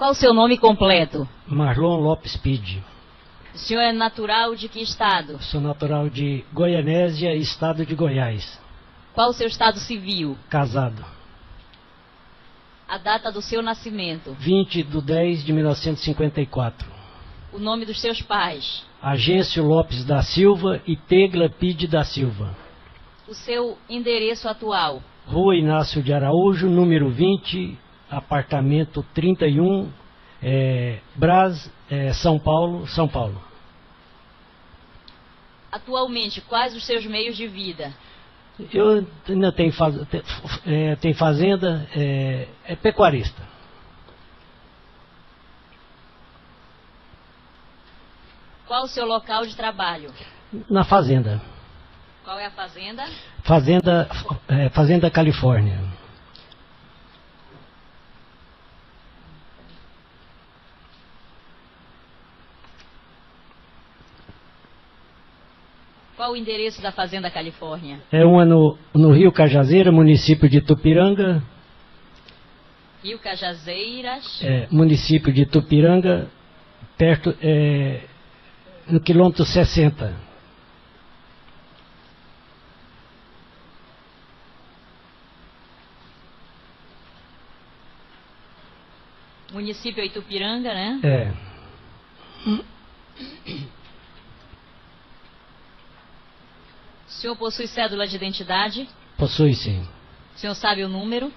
Qual o seu nome completo? Marlon Lopes Pide. O senhor é natural de que estado? Sou natural de Goianésia, estado de Goiás. Qual o seu estado civil? Casado. A data do seu nascimento? 20/10/1954. O nome dos seus pais? Agêncio Lopes da Silva e Tegla Pide da Silva. O seu endereço atual? Rua Inácio de Araújo, número 20, apartamento 31, São Paulo, São Paulo. Atualmente, quais os seus meios de vida? Eu ainda tenho fazenda, pecuarista. Qual o seu local de trabalho? Na fazenda. Qual é a fazenda? Fazenda Califórnia. Qual o endereço da Fazenda Califórnia? É uma no Rio Cajazeira, município de Tupiranga. Rio Cajazeiras. Município de Tupiranga, perto, no quilômetro 60. Município é Itupiranga, né? É. O senhor possui cédula de identidade? Possui, sim. O senhor sabe o número?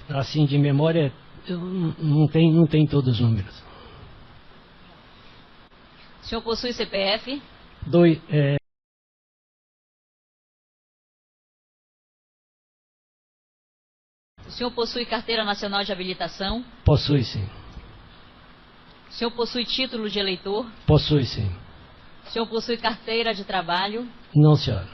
Assim, de memória, eu não tem todos os números. O senhor possui CPF? O senhor possui carteira nacional de habilitação? Possui, sim. O senhor possui título de eleitor? Possui, sim. O senhor possui carteira de trabalho? Não, senhora.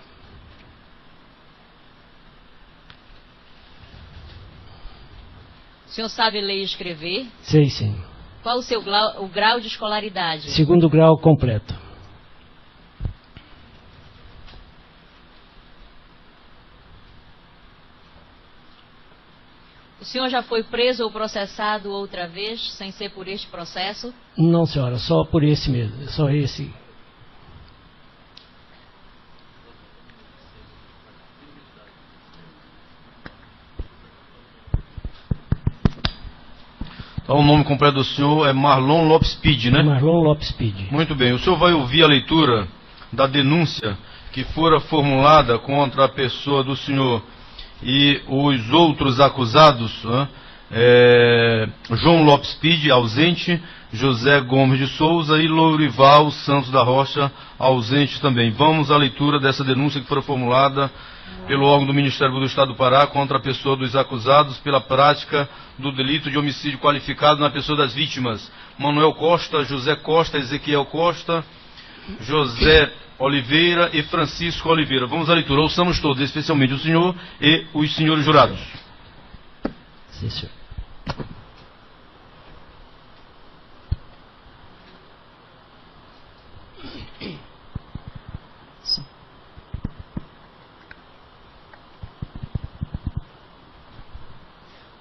O senhor sabe ler e escrever? Sei, sim. Qual o seu grau de escolaridade? 2º grau completo. O senhor já foi preso ou processado outra vez, sem ser por este processo? Não, senhora, só por esse mesmo, só esse. Então, o nome completo do senhor é Marlon Lopes Pide, né? Marlon Lopes Pide. Muito bem. O senhor vai ouvir a leitura da denúncia que fora formulada contra a pessoa do senhor e os outros acusados, né? João Lopes Pide, ausente, José Gomes de Souza e Lourival Santos da Rocha, ausente também. Vamos à leitura dessa denúncia que foi formulada pelo órgão do Ministério Público do Estado do Pará contra a pessoa dos acusados pela prática do delito de homicídio qualificado na pessoa das vítimas: Manuel Costa, José Costa, Ezequiel Costa, José Oliveira e Francisco Oliveira. Vamos à leitura. Ouçamos todos, especialmente o senhor e os senhores jurados. Sim, senhor.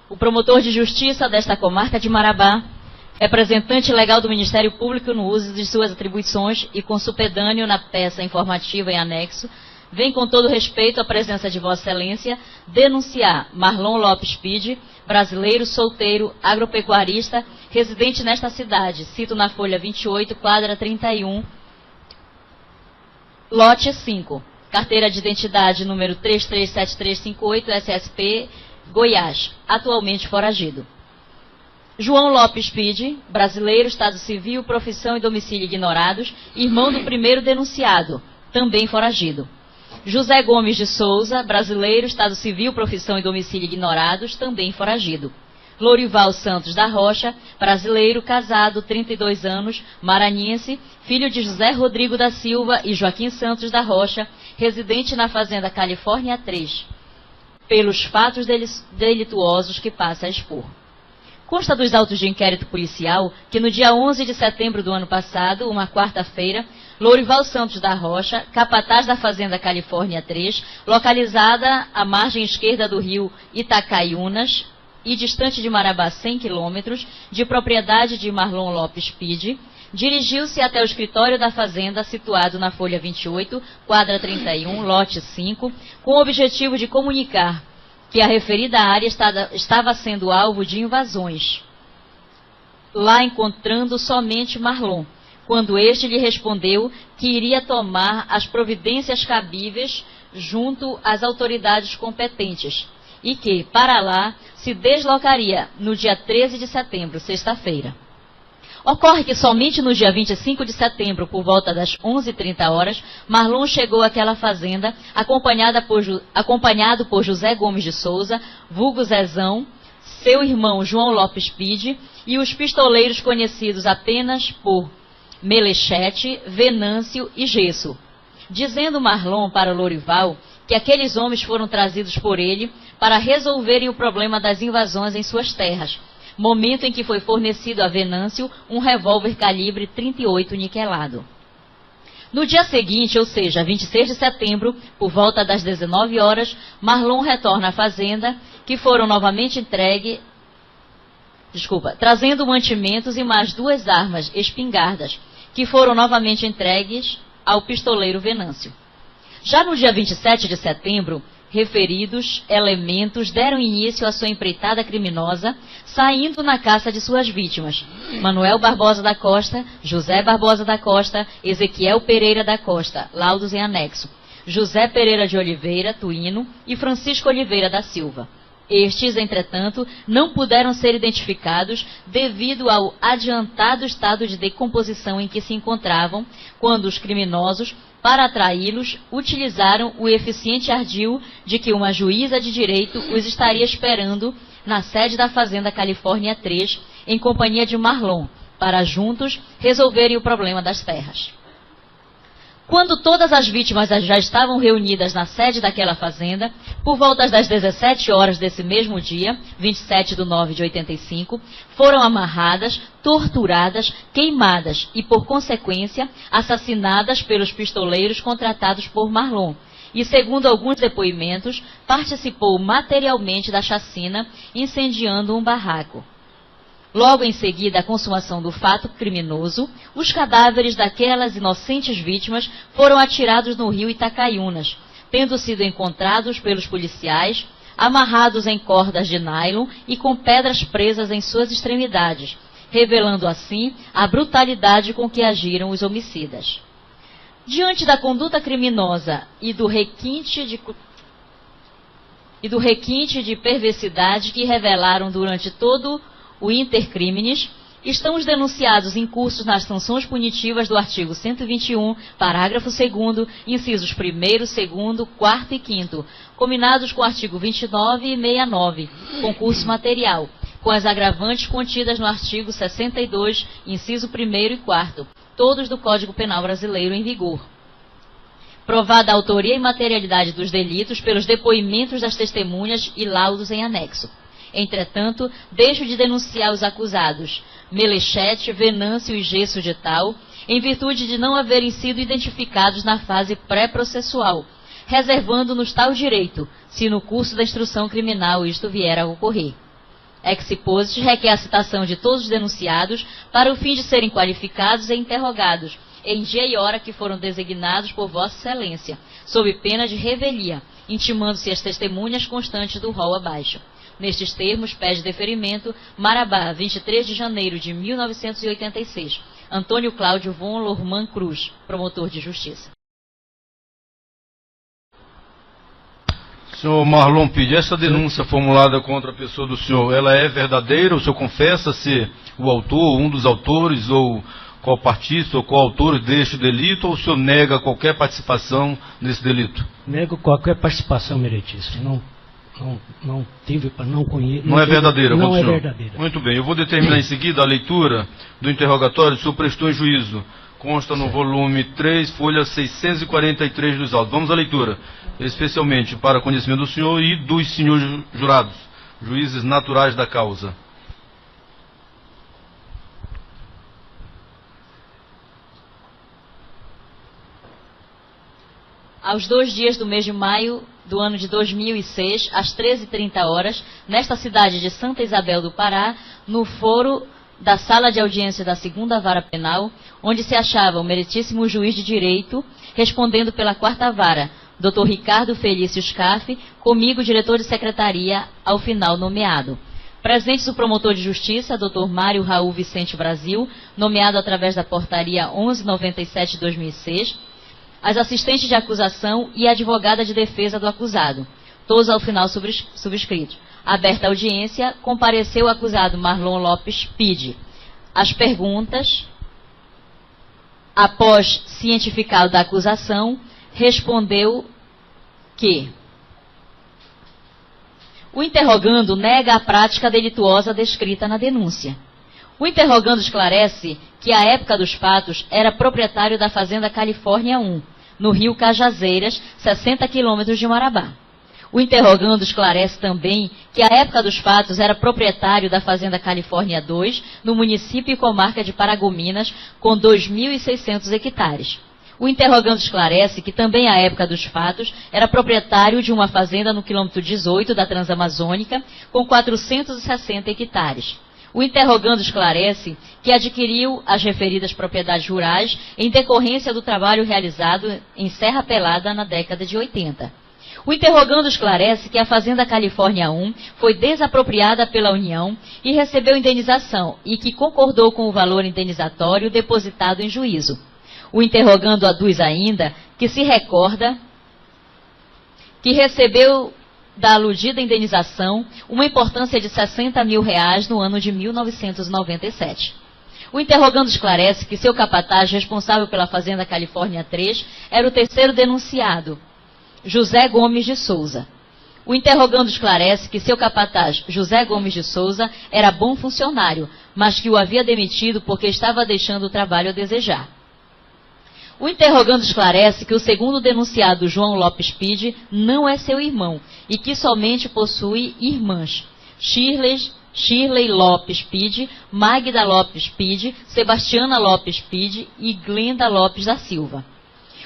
O promotor de justiça desta comarca de Marabá, representante legal do Ministério Público no uso de suas atribuições e consupedâneo na peça informativa em anexo, vem com todo respeito à presença de Vossa Excelência denunciar Marlon Lopes Pide, brasileiro, solteiro, agropecuarista, residente nesta cidade, cito na folha 28, quadra 31, lote 5, carteira de identidade número 337358, SSP, Goiás, atualmente foragido. João Lopes Pide, brasileiro, estado civil, profissão e domicílio ignorados, irmão do primeiro denunciado, também foragido. José Gomes de Souza, brasileiro, estado civil, profissão e domicílio ignorados, também foragido. Lourival Santos da Rocha, brasileiro, casado, 32 anos, maranhense, filho de José Rodrigo da Silva e Joaquim Santos da Rocha, residente na Fazenda Califórnia 3. Pelos fatos delituosos que passa a expor. Consta dos autos de inquérito policial que no dia 11 de setembro do ano passado, uma quarta-feira, Lourival Santos da Rocha, capataz da Fazenda Califórnia 3, localizada à margem esquerda do rio Itacaiunas, e distante de Marabá 100 quilômetros, de propriedade de Marlon Lopes Pide, dirigiu-se até o escritório da fazenda situado na folha 28, quadra 31, lote 5, com o objetivo de comunicar que a referida área estava sendo alvo de invasões, lá encontrando somente Marlon, quando este lhe respondeu que iria tomar as providências cabíveis junto às autoridades competentes e que, para lá, se deslocaria no dia 13 de setembro, sexta-feira. Ocorre que somente no dia 25 de setembro, por volta das 11h30, Marlon chegou àquela fazenda, acompanhado por José Gomes de Souza, vulgo Zezão, seu irmão João Lopes Pide e os pistoleiros conhecidos apenas por Melechete, Venâncio e Gesso, dizendo Marlon para Lorival que aqueles homens foram trazidos por ele para resolverem o problema das invasões em suas terras, momento em que foi fornecido a Venâncio um revólver calibre 38 niquelado. No dia seguinte, ou seja, 26 de setembro, por volta das 19h, Marlon retorna à fazenda, que foram novamente trazendo mantimentos e mais 2 armas, espingardas, que foram novamente entregues ao pistoleiro Venâncio. Já no dia 27 de setembro, referidos elementos deram início à sua empreitada criminosa, saindo na caça de suas vítimas, Manuel Barbosa da Costa, José Barbosa da Costa, Ezequiel Pereira da Costa, laudos em anexo, José Pereira de Oliveira, Tuíno, e Francisco Oliveira da Silva. Estes, entretanto, não puderam ser identificados devido ao adiantado estado de decomposição em que se encontravam, quando os criminosos, para atraí-los, utilizaram o eficiente ardil de que uma juíza de direito os estaria esperando na sede da Fazenda Califórnia 3, em companhia de Marlon, para juntos resolverem o problema das terras. Quando todas as vítimas já estavam reunidas na sede daquela fazenda, por volta das 17 horas desse mesmo dia, 27 de 9 de 85, foram amarradas, torturadas, queimadas e, por consequência, assassinadas pelos pistoleiros contratados por Marlon. E, segundo alguns depoimentos, participou materialmente da chacina, incendiando um barraco. Logo em seguida à consumação do fato criminoso, os cadáveres daquelas inocentes vítimas foram atirados no rio Itacaiunas, tendo sido encontrados pelos policiais, amarrados em cordas de nylon e com pedras presas em suas extremidades, revelando assim a brutalidade com que agiram os homicidas. Diante da conduta criminosa e do requinte de perversidade que revelaram durante todo o intercrimes, estão os denunciados incursos nas sanções punitivas do artigo 121, parágrafo 2º, incisos 1º, 2º, 4º e 5º, combinados com o artigo 29 e 69, concurso material, com as agravantes contidas no artigo 62, inciso 1º e 4º, todos do Código Penal Brasileiro em vigor. Provada a autoria e materialidade dos delitos pelos depoimentos das testemunhas e laudos em anexo. Entretanto, deixo de denunciar os acusados Melechete, Venâncio e Gesso de Tal, em virtude de não haverem sido identificados na fase pré-processual, reservando-nos tal direito, se no curso da instrução criminal isto vier a ocorrer. Ex post requer a citação de todos os denunciados para o fim de serem qualificados e interrogados, em dia e hora que foram designados por Vossa Excelência, sob pena de revelia, intimando-se as testemunhas constantes do rol abaixo. Nestes termos, pede deferimento, Marabá, 23 de janeiro de 1986. Antônio Cláudio von Lorman Cruz, promotor de justiça. Senhor Marlon Pide, essa denúncia formulada contra a pessoa do senhor, ela é verdadeira? O senhor confessa ser o autor, um dos autores, ou copartista ou coautor deste delito, ou o senhor nega qualquer participação nesse delito? Nego qualquer participação, meritíssimo. Não tive, não conheço. Não é verdadeira, não é senhor. verdadeira. Muito bem, eu vou determinar em seguida a leitura do interrogatório. O senhor prestou em juízo. Consta no volume 3, folha 643 dos autos. Vamos à leitura, especialmente para conhecimento do senhor e dos senhores jurados, juízes naturais da causa. Aos 2 dias do mês de maio do ano de 2006, às 13h30, nesta cidade de Santa Isabel do Pará, no foro da Sala de Audiência da 2ª Vara Penal, onde se achava o meritíssimo juiz de direito, respondendo pela 4ª Vara, Dr. Ricardo Felício Scaff, comigo, diretor de secretaria, ao final nomeado. Presentes o promotor de justiça, Dr. Mário Raul Vicente Brasil, nomeado através da portaria 1197 de 2006, as assistentes de acusação e a advogada de defesa do acusado, todos ao final subscritos. Aberta a audiência, compareceu o acusado Marlon Lopes Pide. As perguntas, após cientificado da acusação, respondeu que o interrogando nega a prática delituosa descrita na denúncia. O interrogando esclarece que, à época dos fatos, era proprietário da Fazenda Califórnia 1, no Rio Cajazeiras, 60 quilômetros de Marabá. O interrogando esclarece também que, à época dos fatos, era proprietário da Fazenda Califórnia 2, no município e comarca de Paragominas, com 2.600 hectares. O interrogando esclarece que também, à época dos fatos, era proprietário de uma fazenda no quilômetro 18 da Transamazônica, com 460 hectares. O interrogando esclarece que adquiriu as referidas propriedades rurais em decorrência do trabalho realizado em Serra Pelada na década de 80. O interrogando esclarece que a Fazenda Califórnia 1 foi desapropriada pela União e recebeu indenização e que concordou com o valor indenizatório depositado em juízo. O interrogando aduz ainda que se recorda que recebeu da aludida indenização uma importância de R$60 mil no ano de 1997. O interrogando esclarece que seu capataz responsável pela Fazenda Califórnia 3 era o terceiro denunciado, José Gomes de Souza. O interrogando esclarece que seu capataz, José Gomes de Souza, era bom funcionário, mas que o havia demitido porque estava deixando o trabalho a desejar. O interrogando esclarece que o segundo denunciado, João Lopes Pide, não é seu irmão e que somente possui irmãs, Shirley Lopes Pide, Magda Lopes Pide, Sebastiana Lopes Pide e Glenda Lopes da Silva.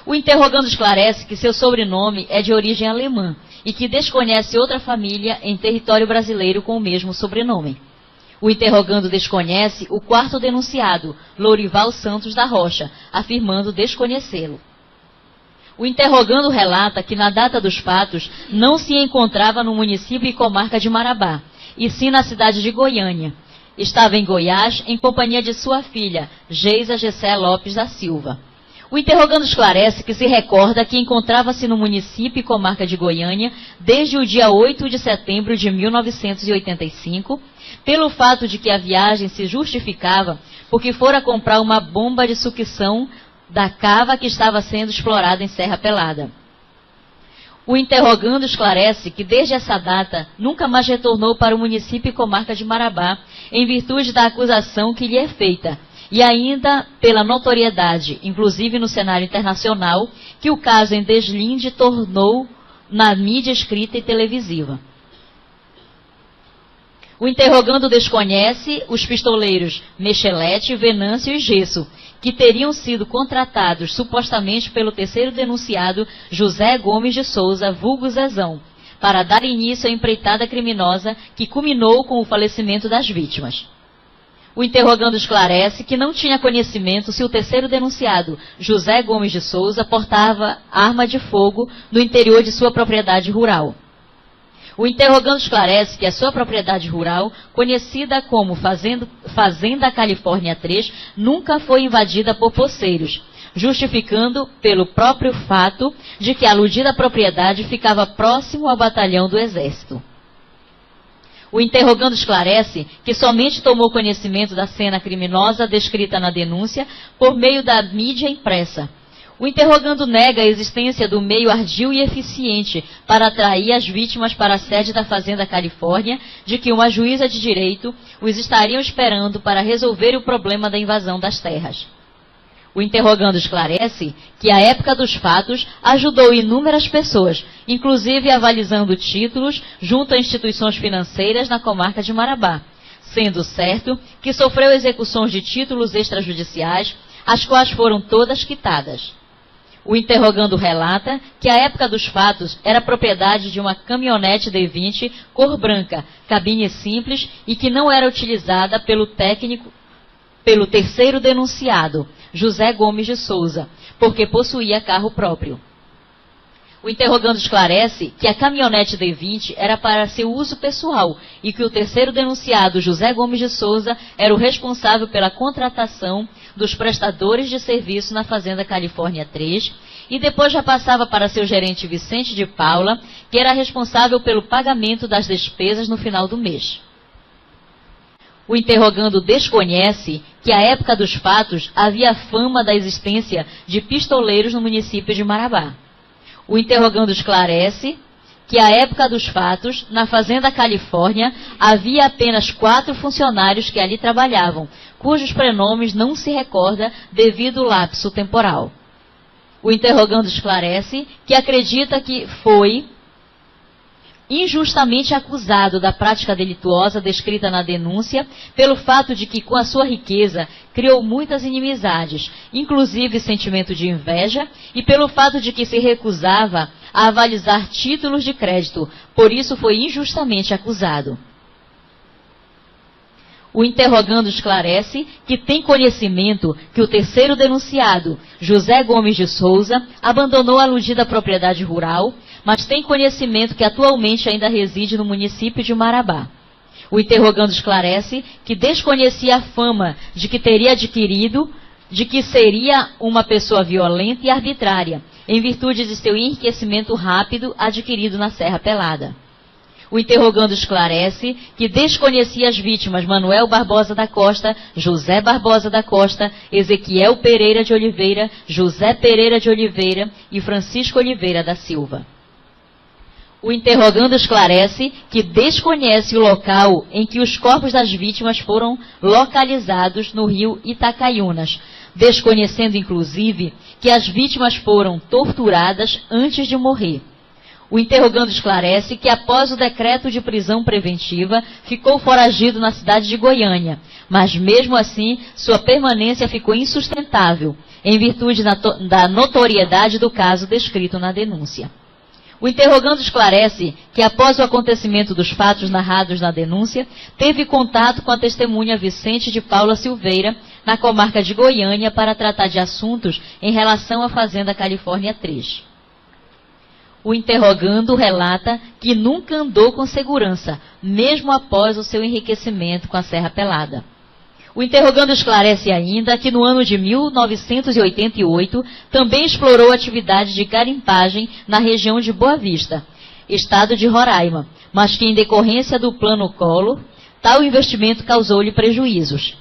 O interrogando esclarece que seu sobrenome é de origem alemã e que desconhece outra família em território brasileiro com o mesmo sobrenome. O interrogando desconhece o quarto denunciado, Lourival Santos da Rocha, afirmando desconhecê-lo. O interrogando relata que na data dos fatos não se encontrava no município e comarca de Marabá, e sim na cidade de Goiânia. Estava em Goiás em companhia de sua filha, Geisa Gessé Lopes da Silva. O interrogando esclarece que se recorda que encontrava-se no município e comarca de Goiânia desde o dia 8 de setembro de 1985, pelo fato de que a viagem se justificava porque fora comprar uma bomba de sucção da cava que estava sendo explorada em Serra Pelada. O interrogando esclarece que desde essa data nunca mais retornou para o município e comarca de Marabá, em virtude da acusação que lhe é feita, e ainda pela notoriedade, inclusive no cenário internacional, que o caso em deslinde tornou na mídia escrita e televisiva. O interrogando desconhece os pistoleiros Mechelete, Venâncio e Gesso, que teriam sido contratados supostamente pelo terceiro denunciado José Gomes de Souza, vulgo Zezão, para dar início à empreitada criminosa que culminou com o falecimento das vítimas. O interrogando esclarece que não tinha conhecimento se o terceiro denunciado, José Gomes de Souza, portava arma de fogo no interior de sua propriedade rural. O interrogando esclarece que a sua propriedade rural, conhecida como Fazenda Califórnia 3, nunca foi invadida por poceiros, justificando pelo próprio fato de que a aludida propriedade ficava próximo ao batalhão do Exército. O interrogando esclarece que somente tomou conhecimento da cena criminosa descrita na denúncia por meio da mídia impressa. O interrogando nega a existência do meio ardil e eficiente para atrair as vítimas para a sede da Fazenda Califórnia, de que uma juíza de direito os estariam esperando para resolver o problema da invasão das terras. O interrogando esclarece que, à época dos fatos, ajudou inúmeras pessoas, inclusive avalizando títulos junto a instituições financeiras na comarca de Marabá, sendo certo que sofreu execuções de títulos extrajudiciais, as quais foram todas quitadas. O interrogando relata que a época dos fatos era propriedade de uma caminhonete D20 cor branca, cabine simples e que não era utilizada pelo terceiro denunciado, José Gomes de Souza, porque possuía carro próprio. O interrogando esclarece que a caminhonete D20 era para seu uso pessoal e que o terceiro denunciado, José Gomes de Souza, era o responsável pela contratação dos prestadores de serviço na Fazenda Califórnia 3 e depois já passava para seu gerente Vicente de Paula, que era responsável pelo pagamento das despesas no final do mês. O interrogando desconhece que à época dos fatos havia fama da existência de pistoleiros no município de Marabá. O interrogando esclarece que à época dos fatos, na Fazenda Califórnia, havia apenas 4 funcionários que ali trabalhavam, cujos prenomes não se recorda devido ao lapso temporal. O interrogando esclarece que acredita que foi injustamente acusado da prática delituosa descrita na denúncia, pelo fato de que, com a sua riqueza, criou muitas inimizades, inclusive sentimento de inveja, e pelo fato de que se recusava a avalizar títulos de crédito, por isso foi injustamente acusado. O interrogando esclarece que tem conhecimento que o terceiro denunciado, José Gomes de Souza, abandonou a aludida propriedade rural, mas tem conhecimento que atualmente ainda reside no município de Marabá. O interrogando esclarece que desconhecia a fama de que teria adquirido, de que seria uma pessoa violenta e arbitrária, em virtude de seu enriquecimento rápido adquirido na Serra Pelada. O interrogando esclarece que desconhecia as vítimas Manuel Barbosa da Costa, José Barbosa da Costa, Ezequiel Pereira de Oliveira, José Pereira de Oliveira e Francisco Oliveira da Silva. O interrogando esclarece que desconhece o local em que os corpos das vítimas foram localizados no rio Itacaiunas, desconhecendo inclusive que as vítimas foram torturadas antes de morrer. O interrogando esclarece que após o decreto de prisão preventiva ficou foragido na cidade de Goiânia, mas mesmo assim sua permanência ficou insustentável, em virtude da notoriedade do caso descrito na denúncia. O interrogando esclarece que após o acontecimento dos fatos narrados na denúncia, teve contato com a testemunha Vicente de Paula Silveira, na comarca de Goiânia, para tratar de assuntos em relação à Fazenda Califórnia 3. O interrogando relata que nunca andou com segurança, mesmo após o seu enriquecimento com a Serra Pelada. O interrogando esclarece ainda que no ano de 1988 também explorou atividade de garimpagem na região de Boa Vista, estado de Roraima, mas que em decorrência do plano Collor, tal investimento causou-lhe prejuízos.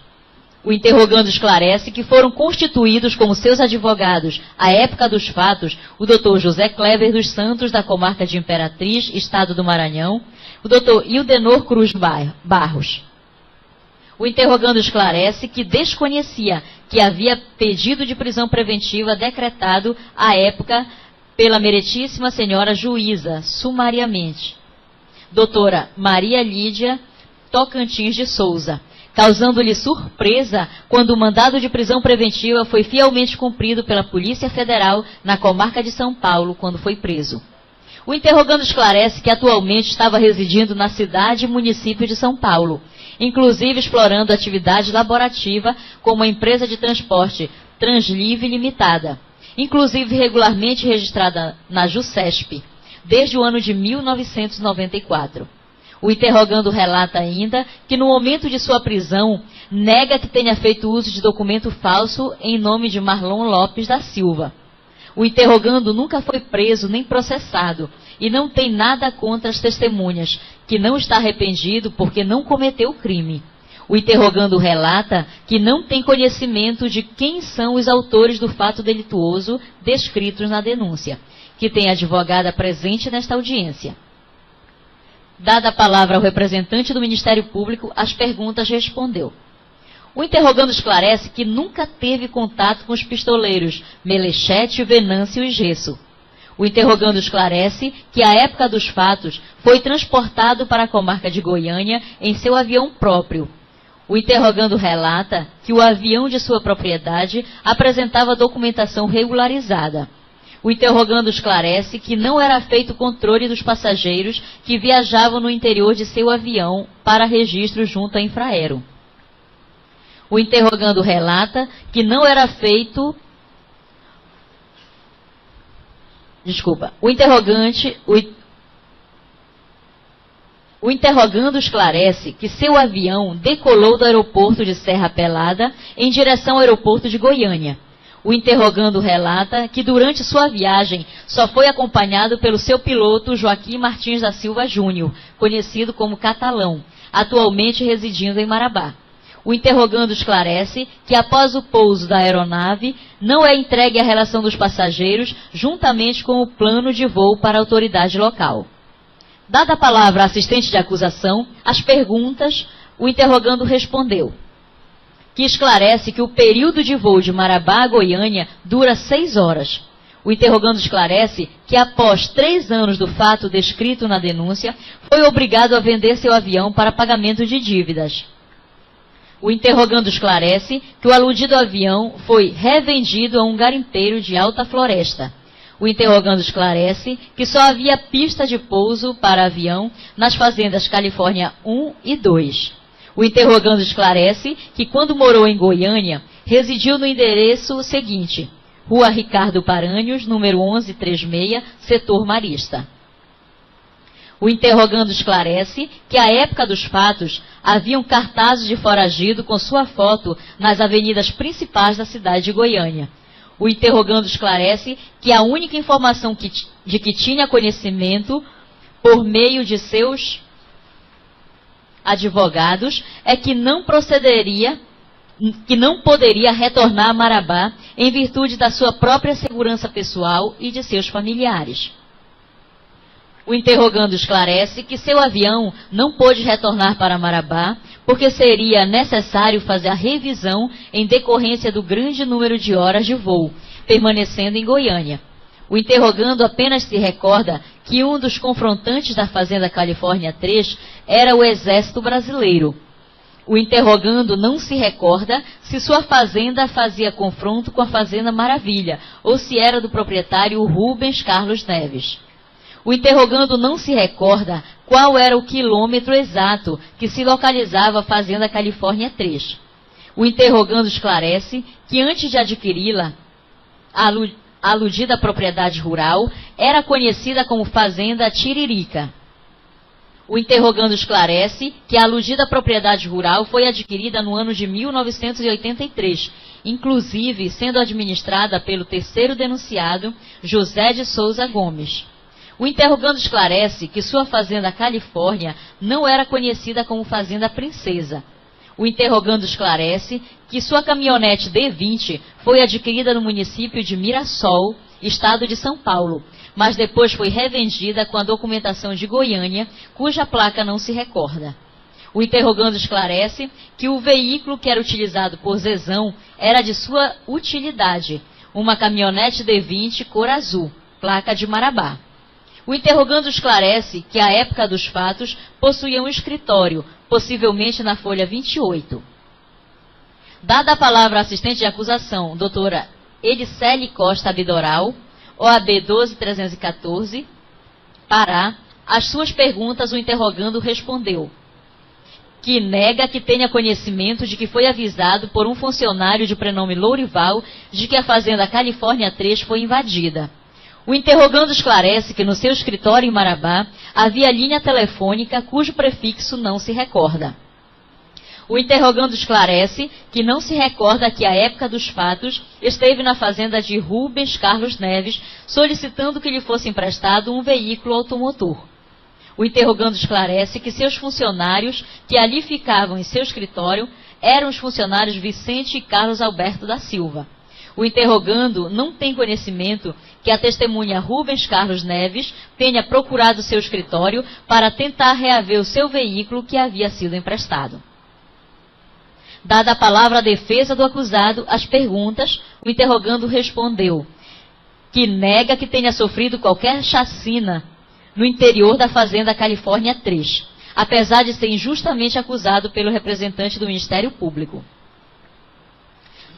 O interrogando esclarece que foram constituídos como seus advogados, à época dos fatos, o Dr. José Clever dos Santos, da comarca de Imperatriz, estado do Maranhão, o Dr. Ildenor Cruz Barros. O interrogando esclarece que desconhecia que havia pedido de prisão preventiva decretado à época pela meritíssima senhora juíza, sumariamente, doutora Maria Lídia Tocantins de Souza, causando-lhe surpresa quando o mandado de prisão preventiva foi fielmente cumprido pela Polícia Federal na comarca de São Paulo, quando foi preso. O interrogando esclarece que atualmente estava residindo na cidade e município de São Paulo, inclusive explorando atividade laborativa como a empresa de transporte Translive Limitada, inclusive regularmente registrada na JUSESP, desde o ano de 1994. O interrogando relata ainda que no momento de sua prisão, nega que tenha feito uso de documento falso em nome de Marlon Lopes da Silva. O interrogando nunca foi preso nem processado e não tem nada contra as testemunhas, que não está arrependido porque não cometeu o crime. O interrogando relata que não tem conhecimento de quem são os autores do fato delituoso descritos na denúncia, que tem advogada presente nesta audiência. Dada a palavra ao representante do Ministério Público, as perguntas respondeu. O interrogando esclarece que nunca teve contato com os pistoleiros Melechete, Venâncio e Gesso. O interrogando esclarece que, à época dos fatos, foi transportado para a comarca de Goiânia em seu avião próprio. O interrogando relata que o avião de sua propriedade apresentava documentação regularizada. O interrogando esclarece que não era feito controle dos passageiros que viajavam no interior de seu avião para registro junto à Infraero. O interrogando relata que não era feito... O interrogando esclarece que seu avião decolou do aeroporto de Serra Pelada em direção ao aeroporto de Goiânia. O interrogando relata que durante sua viagem só foi acompanhado pelo seu piloto Joaquim Martins da Silva Júnior, conhecido como Catalão, atualmente residindo em Marabá. O interrogando esclarece que após o pouso da aeronave, não é entregue a relação dos passageiros juntamente com o plano de voo para a autoridade local. Dada a palavra à assistente de acusação, as perguntas, o interrogando respondeu, que esclarece que o período de voo de Marabá a Goiânia dura 6 horas. O interrogando esclarece que após 3 anos do fato descrito na denúncia, foi obrigado a vender seu avião para pagamento de dívidas. O interrogando esclarece que o aludido avião foi revendido a um garimpeiro de Alta Floresta. O interrogando esclarece que só havia pista de pouso para avião nas fazendas Califórnia 1 e 2. O interrogando esclarece que quando morou em Goiânia, residiu no endereço seguinte, Rua Ricardo Paranhos, número 1136, setor Marista. O interrogando esclarece que à época dos fatos, haviam cartazes de foragido com sua foto nas avenidas principais da cidade de Goiânia. O interrogando esclarece que a única informação de que tinha conhecimento, por meio de seus advogados, é que não poderia retornar a Marabá em virtude da sua própria segurança pessoal e de seus familiares. O interrogando esclarece que seu avião não pôde retornar para Marabá porque seria necessário fazer a revisão em decorrência do grande número de horas de voo, permanecendo em Goiânia. O interrogando apenas se recorda que um dos confrontantes da Fazenda Califórnia 3 era o Exército Brasileiro. O interrogando não se recorda se sua fazenda fazia confronto com a Fazenda Maravilha, ou se era do proprietário Rubens Carlos Neves. O interrogando não se recorda qual era o quilômetro exato que se localizava a Fazenda Califórnia 3. O interrogando esclarece que antes de adquiri-la, a aludida propriedade rural era conhecida como Fazenda Tiririca. O interrogando esclarece que a aludida propriedade rural foi adquirida no ano de 1983, inclusive sendo administrada pelo terceiro denunciado, José de Souza Gomes. O interrogando esclarece que sua Fazenda Califórnia não era conhecida como Fazenda Princesa. O interrogando esclarece que sua caminhonete D20 foi adquirida no município de Mirassol, estado de São Paulo, mas depois foi revendida com a documentação de Goiânia, cuja placa não se recorda. O interrogando esclarece que o veículo que era utilizado por Zezão era de sua utilidade, uma caminhonete D20 cor azul, placa de Marabá. O interrogando esclarece que, à época dos fatos, possuía um escritório, possivelmente na folha 28. Dada a palavra à assistente de acusação, doutora Elicele Costa Abidoral, OAB 12314, Pará, às suas perguntas o interrogando respondeu que nega que tenha conhecimento de que foi avisado por um funcionário de prenome Lourival de que a Fazenda Califórnia 3 foi invadida. O interrogando esclarece que no seu escritório em Marabá havia linha telefônica cujo prefixo não se recorda. O interrogando esclarece que não se recorda que, à época dos fatos, esteve na fazenda de Rubens Carlos Neves solicitando que lhe fosse emprestado um veículo automotor. O interrogando esclarece que seus funcionários, que ali ficavam em seu escritório, eram os funcionários Vicente e Carlos Alberto da Silva. O interrogando não tem conhecimento que a testemunha Rubens Carlos Neves tenha procurado seu escritório para tentar reaver o seu veículo que havia sido emprestado. Dada a palavra à defesa do acusado, as perguntas, o interrogando respondeu que nega que tenha sofrido qualquer chacina no interior da Fazenda Califórnia 3, apesar de ser injustamente acusado pelo representante do Ministério Público.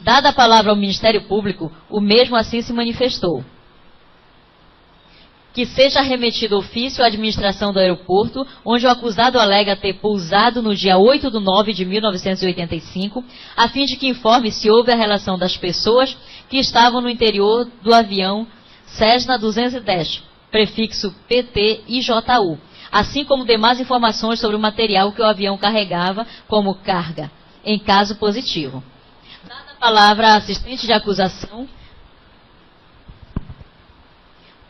Dada a palavra ao Ministério Público, o mesmo assim se manifestou que seja remetido ofício à administração do aeroporto, onde o acusado alega ter pousado no dia 8/9/1985, a fim de que informe se houve a relação das pessoas que estavam no interior do avião Cessna 210, prefixo PT IJU, assim como demais informações sobre o material que o avião carregava como carga, em caso positivo. Dada a palavra à assistente de acusação,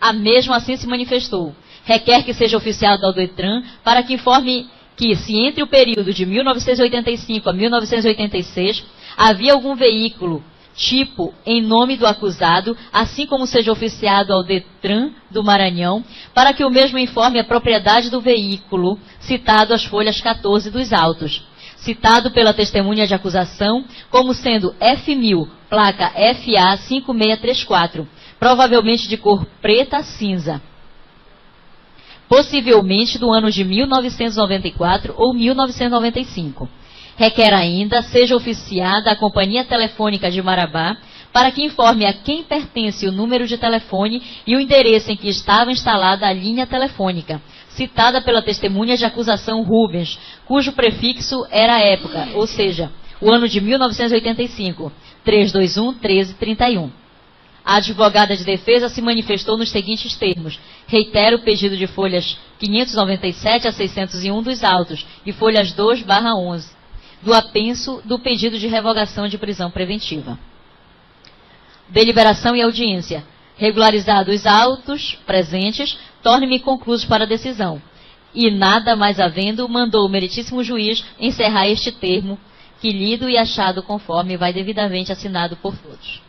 a mesma assim se manifestou. Requer que seja oficiado ao DETRAN para que informe que, se entre o período de 1985 a 1986 havia algum veículo tipo em nome do acusado, assim como seja oficiado ao DETRAN do Maranhão, para que o mesmo informe a propriedade do veículo citado às folhas 14 dos autos, citado pela testemunha de acusação como sendo F1000, placa FA 5634, provavelmente de cor preta cinza, possivelmente do ano de 1994 ou 1995. Requer ainda seja oficiada a Companhia Telefônica de Marabá para que informe a quem pertence o número de telefone e o endereço em que estava instalada a linha telefônica, citada pela testemunha de acusação Rubens, cujo prefixo era a época, ou seja, o ano de 1985, 321-1331. A advogada de defesa se manifestou nos seguintes termos: reitero o pedido de folhas 597 a 601 dos autos e folhas 2/11 do apenso do pedido de revogação de prisão preventiva. Deliberação e audiência. Regularizados os autos presentes, torne-me conclusos para a decisão. E nada mais havendo, mandou o meritíssimo juiz encerrar este termo, que lido e achado conforme vai devidamente assinado por todos.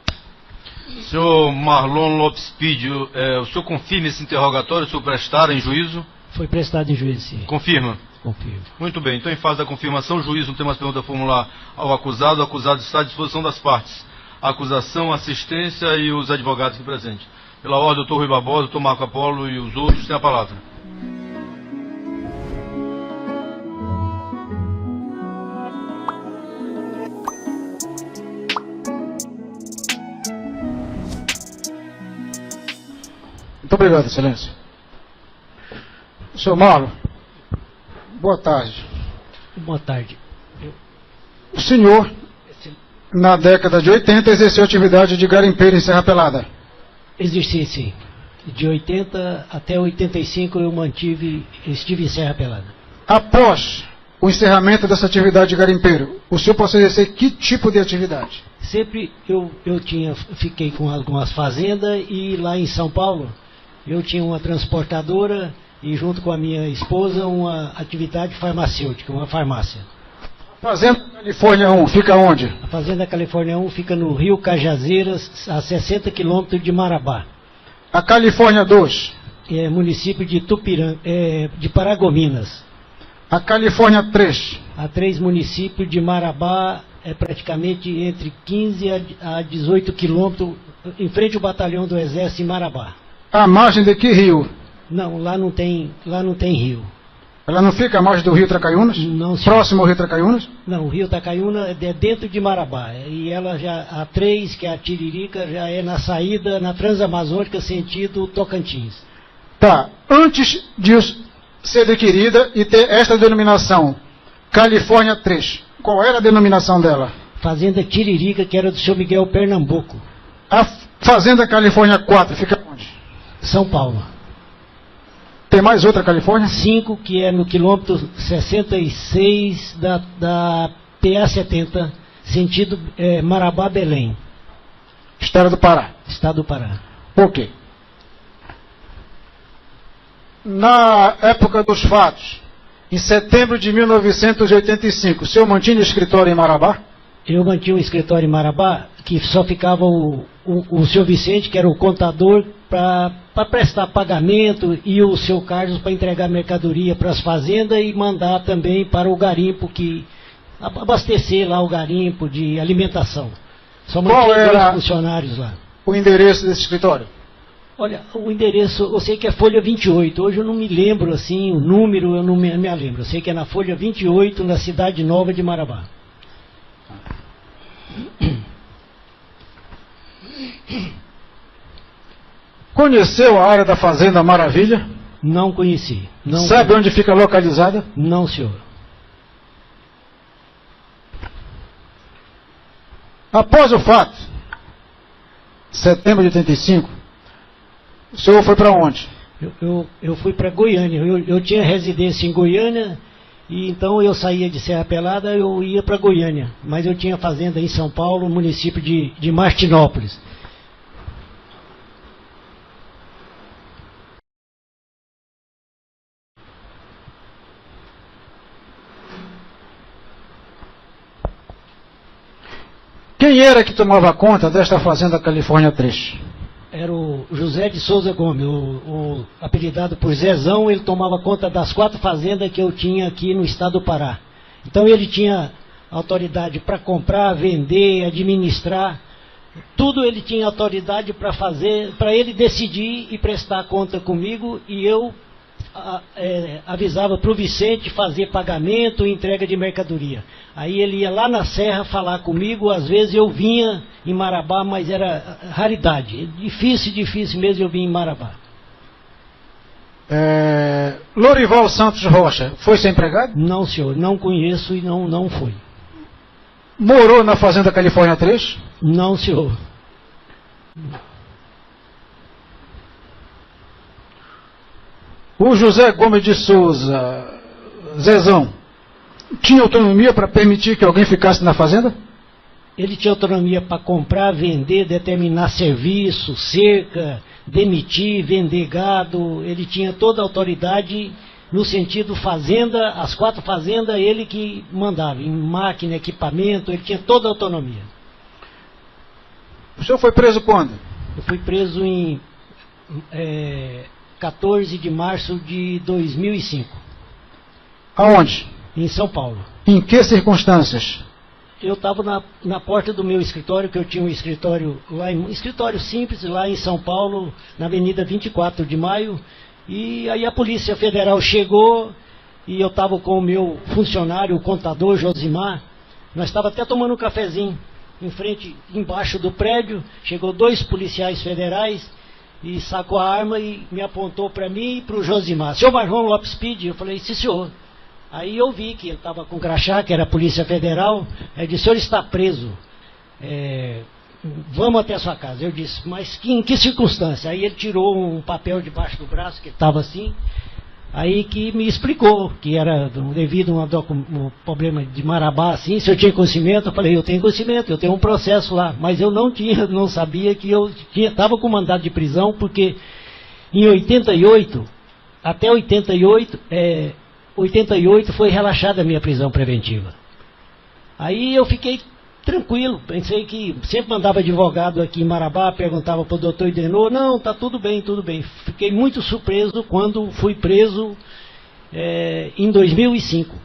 Senhor Marlon Lopes Pídio, o senhor confirma esse interrogatório, o senhor prestar em juízo? Foi prestado em juízo, sim. Confirma? Confirmo. Muito bem, então em fase da confirmação, o juiz não tem mais pergunta a formular ao acusado, o acusado está à disposição das partes. A acusação, a assistência e os advogados aqui presentes. Pela ordem, doutor Rui Barbosa, doutor Marco Apolo e os outros têm a palavra. Muito obrigado, excelência. Senhor Marlon, boa tarde. Boa tarde. O senhor, na década de 80, exerceu atividade de garimpeiro em Serra Pelada? Exerci, sim. De 80 até 85 eu estive em Serra Pelada. Após o encerramento dessa atividade de garimpeiro, o senhor passou a exercer que tipo de atividade? Sempre eu fiquei com algumas fazendas e lá em São Paulo eu tinha uma transportadora e junto com a minha esposa uma atividade farmacêutica, uma farmácia. Fazenda Califórnia 1 fica onde? A Fazenda Califórnia 1 fica no Rio Cajazeiras, a 60 quilômetros de Marabá. A Califórnia 2? É município de de Paragominas. A Califórnia 3? A 3, município de Marabá, é praticamente entre 15 a 18 quilômetros, em frente ao batalhão do Exército em Marabá. À margem de que rio? Não, lá não tem rio. Ela não fica à margem do rio Tracaiúnas? Não, senhor. Próximo ao rio Tracaiúnas? Não, o rio Tracaiúna é dentro de Marabá. E ela já, a 3, que é a Tiririca, já é na saída, na Transamazônica, sentido Tocantins. Tá. Antes de ser adquirida e ter esta denominação, Califórnia 3, qual era a denominação dela? Fazenda Tiririca, que era do seu Miguel Pernambuco. A Fazenda Califórnia 4 fica onde? São Paulo. Tem mais outra Califórnia? 5, que é no quilômetro 66 da PA-70, sentido Marabá-Belém. Estado do Pará. Estado do Pará. Por quê? Na época dos fatos, em setembro de 1985, o senhor mantinha escritório em Marabá? Eu mantinha um escritório em Marabá, que só ficava o senhor Vicente, que era o contador, para prestar pagamento, e o seu Carlos para entregar mercadoria para as fazendas e mandar também para o garimpo, abastecer lá o garimpo de alimentação. Só mantinha 2 funcionários lá. O endereço desse escritório? Olha, o endereço, eu sei que é folha 28, hoje eu não me lembro assim, o número eu não me lembro, eu sei que é na folha 28, na Cidade Nova de Marabá. Conheceu a área da Fazenda Maravilha? Não conheci. Não Sabe onde fica localizada? Não, senhor. Após o fato, setembro de 85, o senhor foi para onde? Eu fui para Goiânia. Eu tinha residência em Goiânia, e então eu saía de Serra Pelada, eu ia para Goiânia. Mas eu tinha fazenda em São Paulo, município de Martinópolis. Quem era que tomava conta desta Fazenda Califórnia 3? Era o José de Souza Gomes, o apelidado por Zezão. Ele tomava conta das 4 fazendas que eu tinha aqui no estado do Pará. Então ele tinha autoridade para comprar, vender, administrar. Tudo ele tinha autoridade para fazer, para ele decidir e prestar conta comigo, e eu avisava para o Vicente fazer pagamento e entrega de mercadoria. Aí ele ia lá na Serra falar comigo, às vezes eu vinha em Marabá, mas era raridade. Difícil mesmo eu vinha em Marabá. Lorival Santos Rocha, foi seu empregado? Não, senhor, não conheço e não fui. Morou na Fazenda Califórnia 3? Não, senhor. O José Gomes de Souza, Zezão, tinha autonomia para permitir que alguém ficasse na fazenda? Ele tinha autonomia para comprar, vender, determinar serviço, cerca, demitir, vender gado. Ele tinha toda a autoridade no sentido fazenda, as 4 fazendas, ele que mandava, em máquina, equipamento, ele tinha toda a autonomia. O senhor foi preso quando? Eu fui preso em 14 de março de 2005. Aonde? Em São Paulo. Em que circunstâncias? Eu estava na porta do meu escritório, que eu tinha um escritório lá, escritório simples, lá em São Paulo, na Avenida 24 de Maio, e aí a Polícia Federal chegou, e eu estava com o meu funcionário, o contador Josimar, nós estávamos até tomando um cafezinho, embaixo do prédio, chegou 2 policiais federais, e sacou a arma e me apontou para mim e para o Josimar. Senhor Marrom Lopes Pide? Eu falei, sim, senhor. Aí eu vi que ele estava com crachá, que era a Polícia Federal. Ele disse, o senhor está preso. Vamos até a sua casa. Eu disse, mas em que circunstância? Aí ele tirou um papel debaixo do braço, que estava assim. Aí que me explicou que era devido a um problema de Marabá, assim, se eu tinha conhecimento. Eu falei, eu tenho conhecimento, eu tenho um processo lá. Mas eu não sabia que eu estava com mandado de prisão, porque em 88, até 88 foi relaxada a minha prisão preventiva. Aí eu fiquei tranquilo, pensei que sempre mandava advogado aqui em Marabá, perguntava para o doutor Idenor, não, está tudo bem, tudo bem. Fiquei muito surpreso quando fui preso em 2005.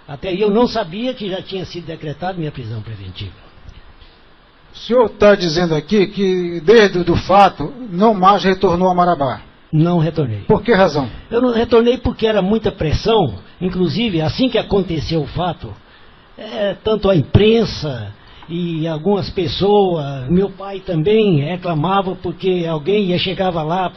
Até aí eu não sabia que já tinha sido decretada minha prisão preventiva. O senhor está dizendo aqui que desde o fato não mais retornou a Marabá. Não retornei. Por que razão? Eu não retornei porque era muita pressão, inclusive assim que aconteceu o fato, tanto a imprensa e algumas pessoas, meu pai também reclamava porque alguém chegava lá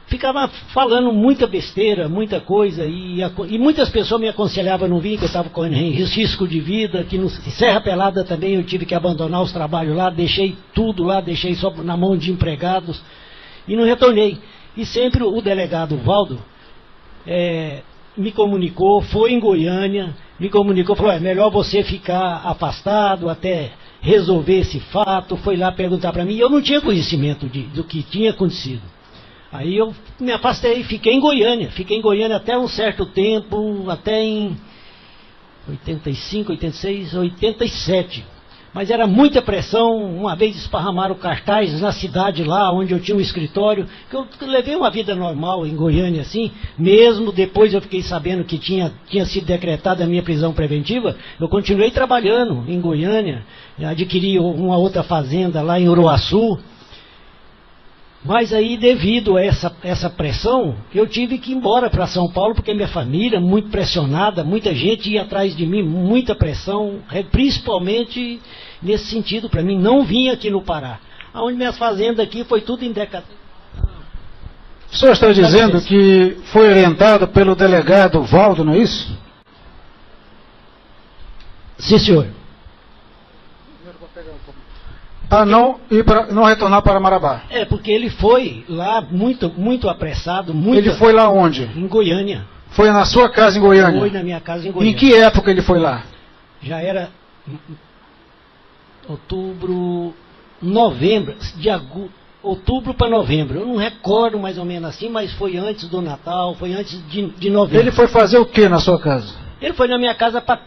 ficava falando muita besteira, muita coisa, e muitas pessoas me aconselhavam a não vir, que eu estava com risco de vida, que em Serra Pelada também eu tive que abandonar os trabalhos lá, deixei tudo lá, deixei só na mão de empregados, e não retornei. E sempre o delegado Valdo me comunicou, foi em Goiânia, me comunicou, falou, é melhor você ficar afastado até resolver esse fato, foi lá perguntar para mim, e eu não tinha conhecimento do que tinha acontecido. Aí eu me afastei, fiquei em Goiânia até um certo tempo, até em 85, 86, 87. Mas era muita pressão, uma vez esparramaram cartazes na cidade lá, onde eu tinha um escritório, que eu levei uma vida normal em Goiânia, assim, mesmo depois eu fiquei sabendo que tinha sido decretada a minha prisão preventiva, eu continuei trabalhando em Goiânia, adquiri uma outra fazenda lá em Uruaçu, mas aí devido a essa pressão, eu tive que ir embora para São Paulo, porque minha família, muito pressionada, muita gente ia atrás de mim, muita pressão, principalmente nesse sentido, para mim não vir aqui no Pará. Onde minhas fazendas aqui foi tudo em decadência. senhor está dizendo que foi orientado pelo delegado Valdo, não é isso? Sim, senhor. A não retornar para Marabá. É, porque ele foi lá muito apressado. Ele foi lá onde? Em Goiânia. Foi na sua casa em Goiânia? Foi na minha casa em Goiânia. Em que época ele foi lá? Já era outubro, novembro, outubro para novembro. Eu não recordo mais ou menos assim, mas foi antes do Natal, foi antes de novembro. Ele foi fazer o que na sua casa? Ele foi na minha casa para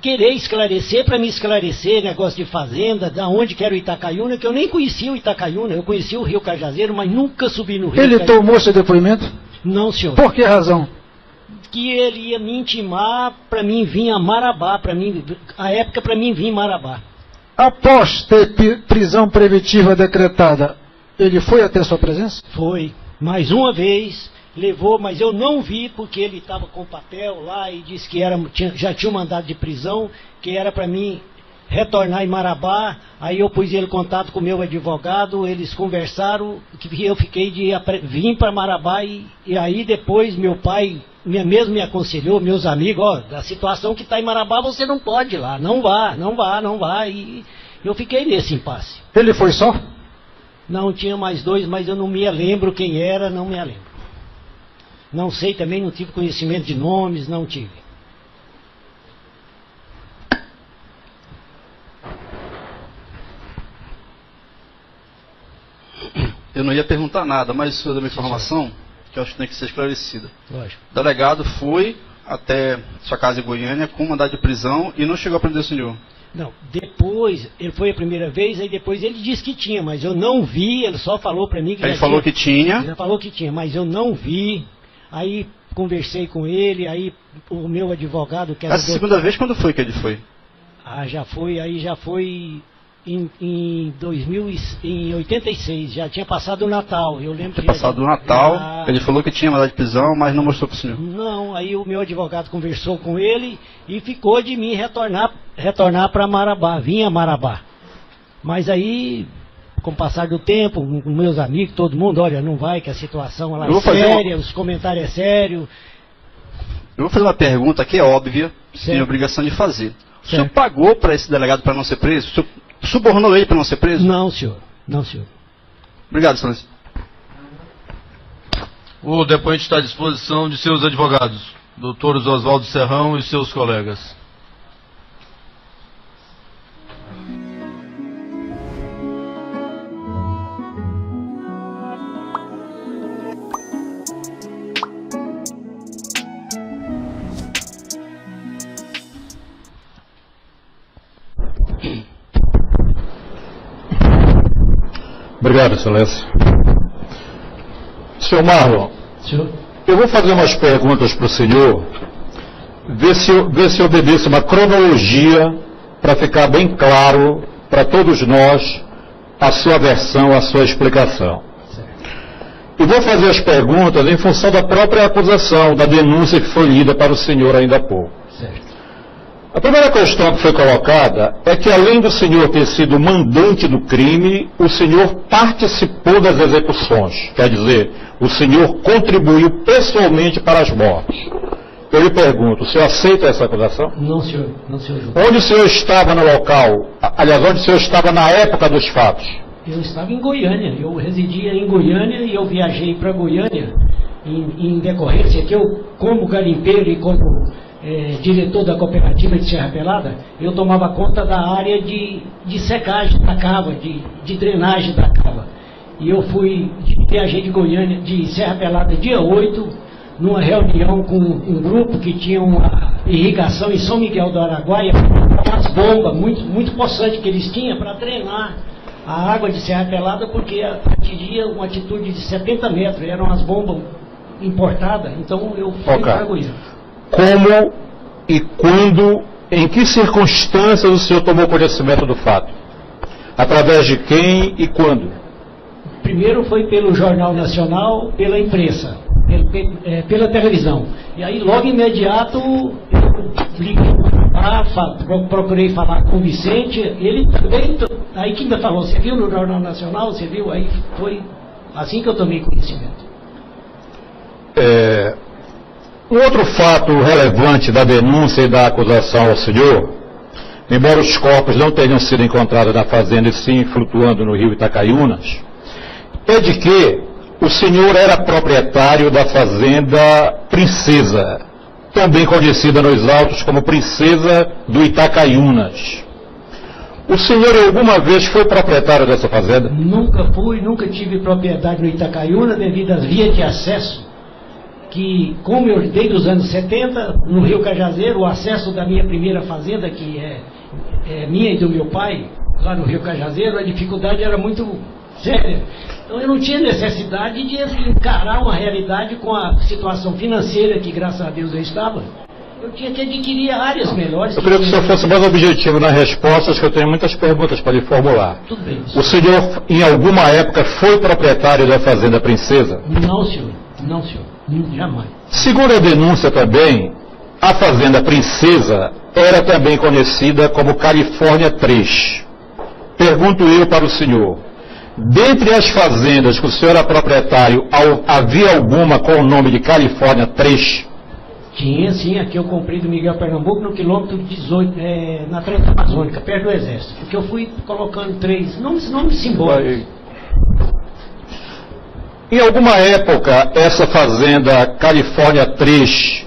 querer esclarecer, para me esclarecer negócio de fazenda, da onde que era o Itacaiúna, que eu nem conhecia o Itacaiúna, eu conhecia o Rio Cajazeiro, mas nunca subi no Rio Ele Cajazeiro. tomou seu depoimento? Não, senhor. Por que razão? Que ele ia me intimar para mim vir a Marabá, a época para mim vir em Marabá. Após ter prisão preventiva decretada, ele foi até sua presença? Foi. Mais uma vez, levou, mas eu não vi porque ele estava com papel lá e disse que já tinha um mandado de prisão, que era para mim retornar em Marabá. Aí eu pus ele em contato com o meu advogado, eles conversaram, que eu fiquei de vir para Marabá e aí depois meu pai mesmo me aconselhou, meus amigos, a situação que está em Marabá você não pode ir lá, não vá, e eu fiquei nesse impasse. Ele foi só? Não, tinha mais dois, mas eu não me lembro quem era, não me lembro. Não sei também, não tive conhecimento de nomes, não tive. Eu não ia perguntar nada, mas isso é uma informação que eu acho que tem que ser esclarecida. Lógico. O delegado foi até sua casa em Goiânia com mandado de prisão e não chegou a prender o senhor. Não, depois, ele foi a primeira vez, aí depois ele disse que tinha, mas eu não vi, ele só falou para mim que ele falou que tinha. Já falou que tinha, mas eu não vi. Aí conversei com ele, aí o meu advogado... que era Essa segunda vez, quando foi que ele foi? Já foi em 86, já tinha passado o Natal, eu lembro. Tinha passado o Natal, ele falou que tinha mandado de prisão, mas não mostrou para o senhor. Não, aí o meu advogado conversou com ele e ficou de mim retornar para Marabá, vinha a Marabá. Mas aí, com o passar do tempo, com meus amigos, todo mundo, olha, não vai, que a situação lá é séria, os comentários é sério. Eu vou fazer uma pergunta que é óbvia, sem obrigação de fazer. O senhor pagou para esse delegado para não ser preso? O senhor subornou ele para não ser preso? Não, senhor. Não, senhor. Obrigado, excelência. O depoente está à disposição de seus advogados, doutores Oswaldo Serrão e seus colegas. Obrigado, excelência. Senhor Marlon, eu vou fazer umas perguntas para o senhor, ver se obedece uma cronologia para ficar bem claro para todos nós a sua versão, a sua explicação. E vou fazer as perguntas em função da própria acusação, da denúncia que foi lida para o senhor ainda há pouco. A primeira questão que foi colocada é que, além do senhor ter sido mandante do crime, o senhor participou das execuções. Quer dizer, o senhor contribuiu pessoalmente para as mortes. Eu lhe pergunto, o senhor aceita essa acusação? Não, senhor. Não, senhor. Onde o senhor estava no local? Aliás, onde o senhor estava na época dos fatos? Eu estava em Goiânia. Eu residia em Goiânia e eu viajei para Goiânia em decorrência que eu, como garimpeiro e como diretor da cooperativa de Serra Pelada, eu tomava conta da área de secagem da cava, de drenagem da cava. E eu viajei de Goiânia, de Serra Pelada, dia 8, numa reunião com um grupo que tinha uma irrigação em São Miguel do Araguaia, umas bombas muito possantes que eles tinham para drenar a água de Serra Pelada, porque atingia uma altitude de 70 metros, eram as bombas importadas, então eu fui para Goiânia. Como e quando, em que circunstâncias o senhor tomou conhecimento do fato? Através de quem e quando? Primeiro foi pelo Jornal Nacional, pela imprensa, pela televisão. E aí, logo imediato, eu liguei lá, procurei falar com o Vicente. Ele também, aí que ainda falou, você viu no Jornal Nacional? Você viu? Aí foi assim que eu tomei conhecimento. Um outro fato relevante da denúncia e da acusação ao senhor, embora os corpos não tenham sido encontrados na fazenda e sim flutuando no rio Itacaiunas, é de que o senhor era proprietário da fazenda Princesa, também conhecida nos autos como Princesa do Itacaiunas. O senhor alguma vez foi proprietário dessa fazenda? Nunca fui, nunca tive propriedade no Itacaiuna devido às vias de acesso, que como eu desde os anos 70, no Rio Cajazeiro, o acesso da minha primeira fazenda, que é minha e do meu pai, lá no Rio Cajazeiro, a dificuldade era muito séria. Então eu não tinha necessidade de encarar uma realidade com a situação financeira que, graças a Deus, eu estava. Eu tinha que adquirir áreas melhores. Eu queria que o senhor fosse mais objetivo nas respostas, que eu tenho muitas perguntas para lhe formular. Tudo bem. O senhor, em alguma época, foi proprietário da fazenda Princesa? Não, senhor. Não, senhor. Jamais. Segundo a denúncia também, a fazenda Princesa era também conhecida como Califórnia 3. Pergunto eu para o senhor, dentre as fazendas que o senhor era proprietário, havia alguma com o nome de Califórnia 3? Tinha, sim. Aqui eu comprei do Miguel Pernambuco no quilômetro 18, na Transamazônica, perto do Exército. Porque eu fui colocando 3 nomes simbólicos. Em alguma época, essa fazenda Califórnia 3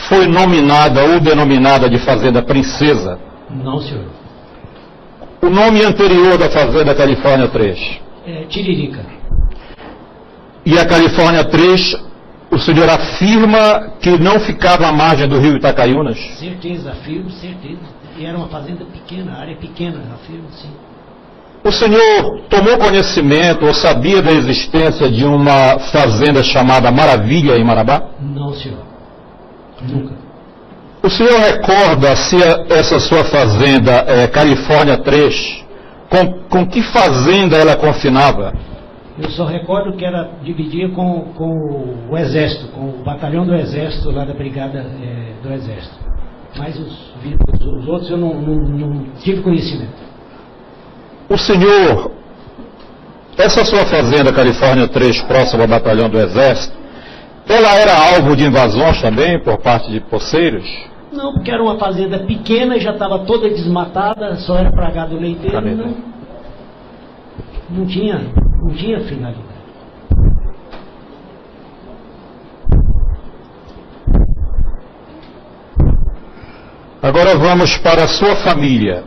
foi nominada ou denominada de Fazenda Princesa? Não, senhor. O nome anterior da fazenda Califórnia 3? Tiririca. E a Califórnia 3, o senhor afirma que não ficava à margem do rio Itacaiunas? Certeza, afirmo, certeza. E era uma fazenda pequena, área pequena, afirmo, sim. O senhor tomou conhecimento ou sabia da existência de uma fazenda chamada Maravilha em Marabá? Não, senhor. Nunca. O senhor recorda se essa sua fazenda, Califórnia 3, com que fazenda ela confinava? Eu só recordo que ela dividia com o Exército, com o batalhão do Exército, lá da Brigada do Exército. Mas os outros eu não tive conhecimento. O senhor, essa sua fazenda Califórnia 3, próxima ao batalhão do Exército, ela era alvo de invasões também por parte de poceiros? Não, porque era uma fazenda pequena e já estava toda desmatada, só era para gado leiteiro, não tinha finalidade. Agora vamos para a sua família.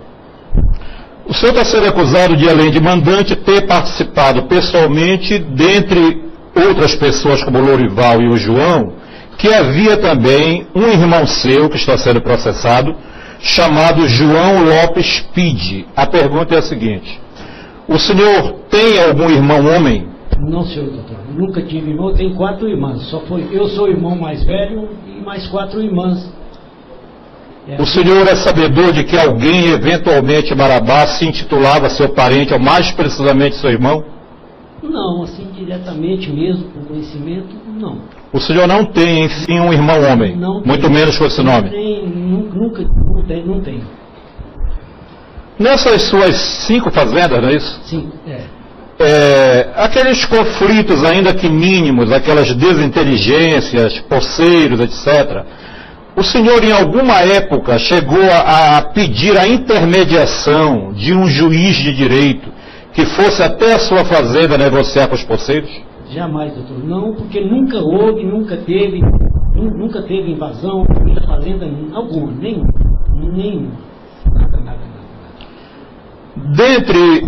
O senhor está sendo acusado de, além de mandante, ter participado pessoalmente, dentre outras pessoas como o Lourival e o João, que havia também um irmão seu que está sendo processado, chamado João Lopes Pide. A pergunta é a seguinte: o senhor tem algum irmão homem? Não, senhor doutor. Nunca tive irmão. Eu tenho 4 irmãs. Eu sou o irmão mais velho e mais 4 irmãs. O senhor é sabedor de que alguém, eventualmente, em Marabá, se intitulava seu parente, ou mais precisamente seu irmão? Não, assim, diretamente mesmo, por conhecimento, não. O senhor não tem, enfim, um irmão homem? Não. Muito menos com esse nome? Não tenho. Nessas suas 5 fazendas, não é isso? Sim, aqueles conflitos, ainda que mínimos, aquelas desinteligências, poceiros, etc., o senhor, em alguma época, chegou a pedir a intermediação de um juiz de direito que fosse até a sua fazenda negociar com os poceiros? Jamais, doutor. Não, porque nunca houve, nunca teve invasão na fazenda alguma, nenhuma. Nada. Dentre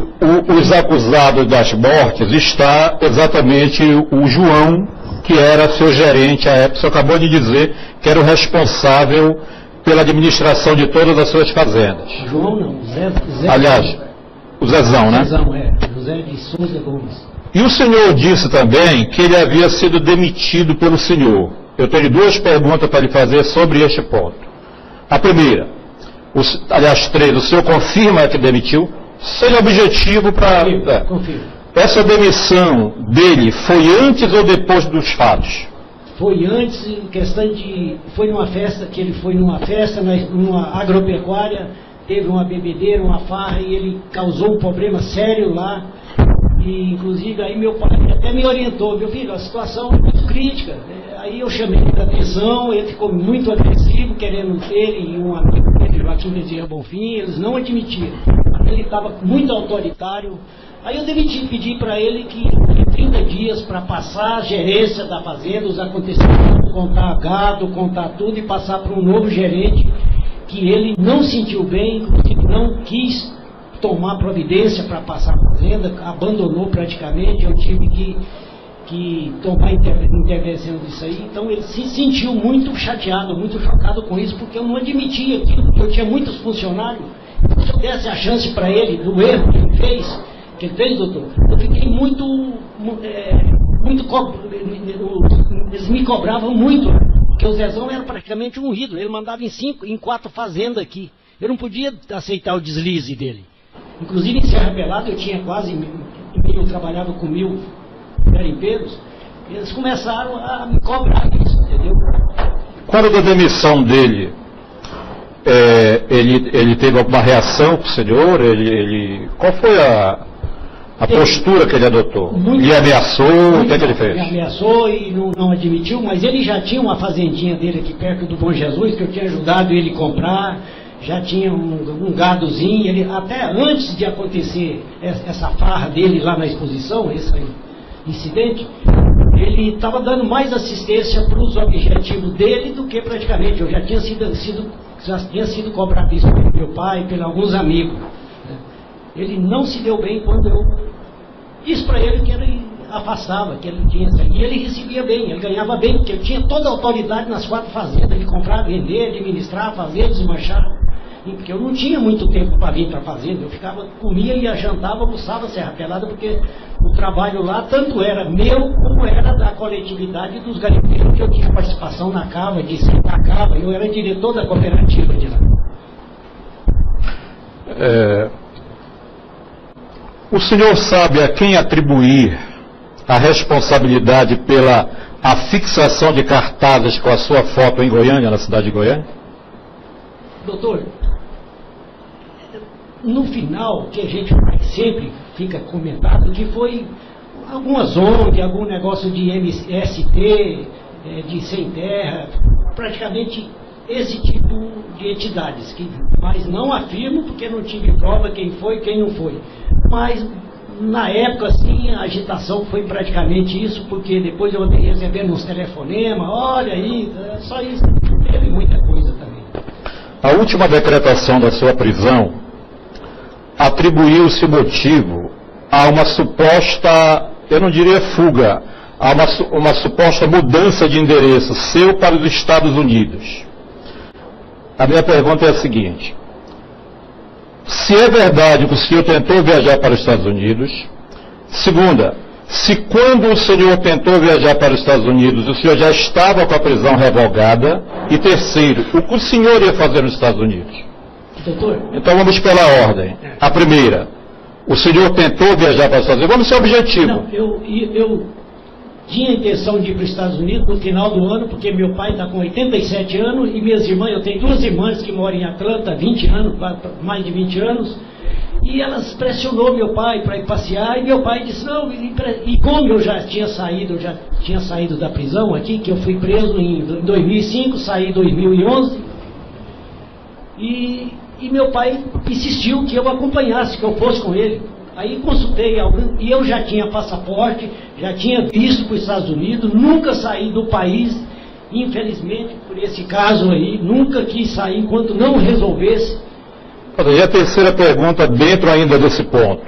os acusados das mortes está exatamente o João, que era seu gerente à época. Você acabou de dizer que era o responsável pela administração de todas as suas fazendas. João não, Zé. Aliás, o Zezão, né? Zezão, José de Souza Gomes. E o senhor disse também que ele havia sido demitido pelo senhor. Eu tenho 2 perguntas para lhe fazer sobre este ponto. A primeira, aliás 3, o senhor confirma que demitiu? Seja objetivo para... Confirmo. Essa demissão dele foi antes ou depois dos fatos? Foi antes, em questão de... Ele foi numa festa, numa agropecuária, teve uma bebedeira, uma farra, e ele causou um problema sério lá. E, inclusive, aí meu pai até me orientou, meu filho, a situação é muito crítica. Aí eu chamei muita atenção, ele ficou muito agressivo, querendo ele e um amigo dele, Joaquim Bezerra Bonfim, eles não admitiram. Ele estava muito autoritário. Aí eu demiti, pedi para ele que em 30 dias para passar a gerência da fazenda, os acontecimentos, contar gado, contar tudo e passar para um novo gerente, que ele não sentiu bem, inclusive não quis tomar providência para passar a fazenda, abandonou praticamente, eu tive que tomar intervenção disso aí. Então ele se sentiu muito chateado, muito chocado com isso, porque eu não admitia aquilo, porque eu tinha muitos funcionários. Se eu desse a chance para ele do erro que ele fez, doutor, eu fiquei muito eles me cobravam muito, porque o Zezão era praticamente um ídolo, ele mandava em 4 fazendas aqui. Eu não podia aceitar o deslize dele. Inclusive em Serra Pelada eu tinha eu trabalhava com 1000 garimpeiros, eles começaram a me cobrar isso, entendeu? Quando da demissão dele, ele teve alguma reação com o senhor? Qual foi a postura que ele adotou? Ele ameaçou? O que é que ele fez? Ele ameaçou e não admitiu, mas ele já tinha uma fazendinha dele aqui perto do Bom Jesus, que eu tinha ajudado ele a comprar, já tinha um gadozinho, ele, até antes de acontecer essa farra dele lá na exposição, esse incidente, ele estava dando mais assistência para os objetivos dele do que praticamente. Eu já tinha sido cobrado isso pelo meu pai, pelos alguns amigos. Ele não se deu bem quando eu disse para ele que ele afastava, que ele tinha. E ele recebia bem, ele ganhava bem, porque eu tinha toda a autoridade nas 4 fazendas, de comprar, vender, administrar, fazer, desmanchar. Porque eu não tinha muito tempo para vir para a fazenda, eu comia e jantava, almoçava Serra Pelada, porque o trabalho lá tanto era meu como era da coletividade dos garimpeiros, que eu tinha participação na cava, de sentar a cava, eu era diretor da cooperativa de lá. O senhor sabe a quem atribuir a responsabilidade pela afixação de cartazes com a sua foto em Goiânia, na cidade de Goiânia? Doutor, no final, que a gente sempre fica comentado, que foi algumas ONG, algum negócio de MST, de Sem Terra, praticamente esse tipo de entidades, mas não afirmo porque não tive prova quem foi e quem não foi. Mas na época, assim, a agitação foi praticamente isso, porque depois eu andei recebendo uns telefonemas, olha aí, só isso, teve muita coisa também. A última decretação da sua prisão atribuiu-se o motivo a uma suposta, eu não diria fuga, a uma suposta mudança de endereço seu para os Estados Unidos. A minha pergunta é a seguinte: se é verdade que o senhor tentou viajar para os Estados Unidos, segunda, se quando o senhor tentou viajar para os Estados Unidos, o senhor já estava com a prisão revogada, e terceiro, o que o senhor ia fazer nos Estados Unidos? Doutor? Então vamos pela ordem. A primeira, o senhor tentou viajar para os Estados Unidos, vamos ser objetivo. Não, eu tinha a intenção de ir para os Estados Unidos no final do ano, porque meu pai está com 87 anos e minhas irmãs, eu tenho 2 irmãs que moram em Atlanta há 20 anos, mais de 20 anos, e elas pressionou meu pai para ir passear, e meu pai disse, não, e como eu já tinha saído da prisão aqui, que eu fui preso em 2005, saí em 2011, e meu pai insistiu que eu acompanhasse, que eu fosse com ele. Aí consultei alguém, e eu já tinha passaporte, já tinha visto para os Estados Unidos, nunca saí do país, infelizmente, por esse caso aí, nunca quis sair enquanto não resolvesse. E a terceira pergunta, dentro ainda desse ponto.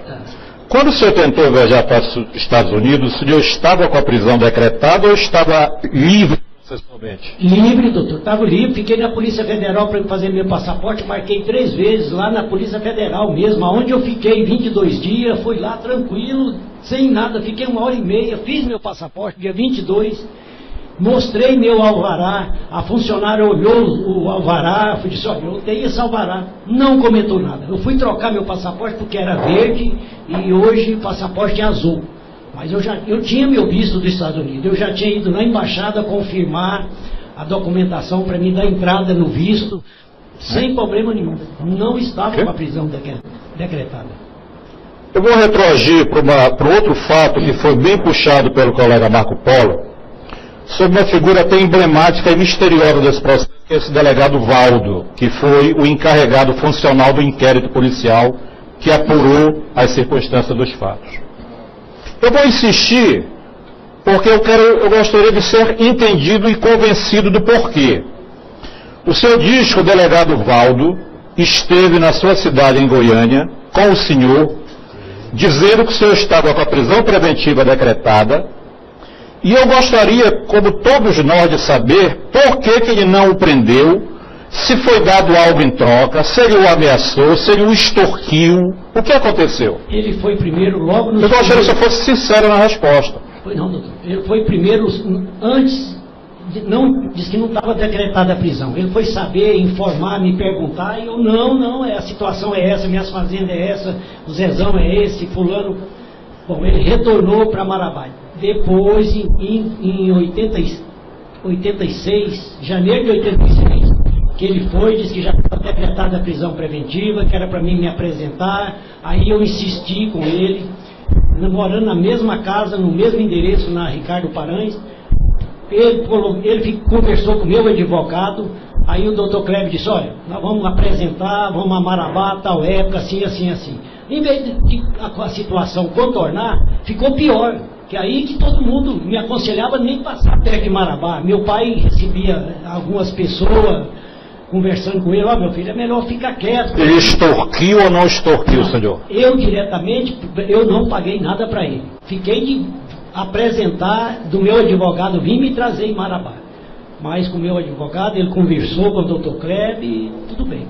Quando o senhor tentou viajar para os Estados Unidos, o senhor estava com a prisão decretada ou estava livre processualmente? Livre, doutor, estava livre, fiquei na Polícia Federal para fazer meu passaporte, marquei 3 vezes lá na Polícia Federal mesmo, onde eu fiquei 22 dias, fui lá tranquilo, sem nada, fiquei 1h30, fiz meu passaporte dia 22, mostrei meu alvará, a funcionária olhou o alvará, eu disse, olha, eu tenho esse alvará, não comentou nada. Eu fui trocar meu passaporte porque era verde e hoje o passaporte é azul. Mas eu tinha meu visto dos Estados Unidos, eu já tinha ido na embaixada confirmar a documentação para mim dar entrada no visto, sem problema nenhum. Não estava com a prisão decretada. Eu vou retroagir para outro fato que foi bem puxado pelo colega Marco Polo, sobre uma figura até emblemática e misteriosa desse processo, que é esse delegado Valdo, que foi o encarregado funcional do inquérito policial que apurou as circunstâncias dos fatos. Eu vou insistir porque eu gostaria de ser entendido e convencido do porquê. O senhor diz que o delegado Valdo esteve na sua cidade em Goiânia com o senhor, dizendo que o senhor estava com a prisão preventiva decretada, e eu gostaria, como todos nós, de saber por que ele não o prendeu, se foi dado algo em troca, se ele o ameaçou, se ele o extorquiu, o que aconteceu? Ele foi primeiro, logo no... Eu gostaria que você fosse sincero na resposta. Foi não, doutor. Ele foi primeiro, antes, disse que não estava decretada a prisão. Ele foi saber, informar, me perguntar, e eu, não, a situação é essa, minhas fazendas é essa, o Zezão é esse, fulano... Bom, ele retornou para Marabá. Depois, em 86, janeiro de 86, que ele foi, disse que já estava decretada a prisão preventiva, que era para mim me apresentar. Aí eu insisti com ele, morando na mesma casa, no mesmo endereço, na Ricardo Paranhos. Ele conversou com o meu advogado. Aí o doutor Kleber disse, olha, nós vamos apresentar, vamos a Marabá, tal época, assim. Em vez de a situação contornar, ficou pior. Que aí que todo mundo me aconselhava nem passar perto de Marabá. Meu pai recebia algumas pessoas conversando com ele, meu filho, é melhor ficar quieto. Ele extorquiu ou não extorquiu, senhor? Eu diretamente, eu não paguei nada para ele. Fiquei de apresentar do meu advogado, vir me trazer em Marabá. Mas com o meu advogado, ele conversou com o doutor Kleber e tudo bem.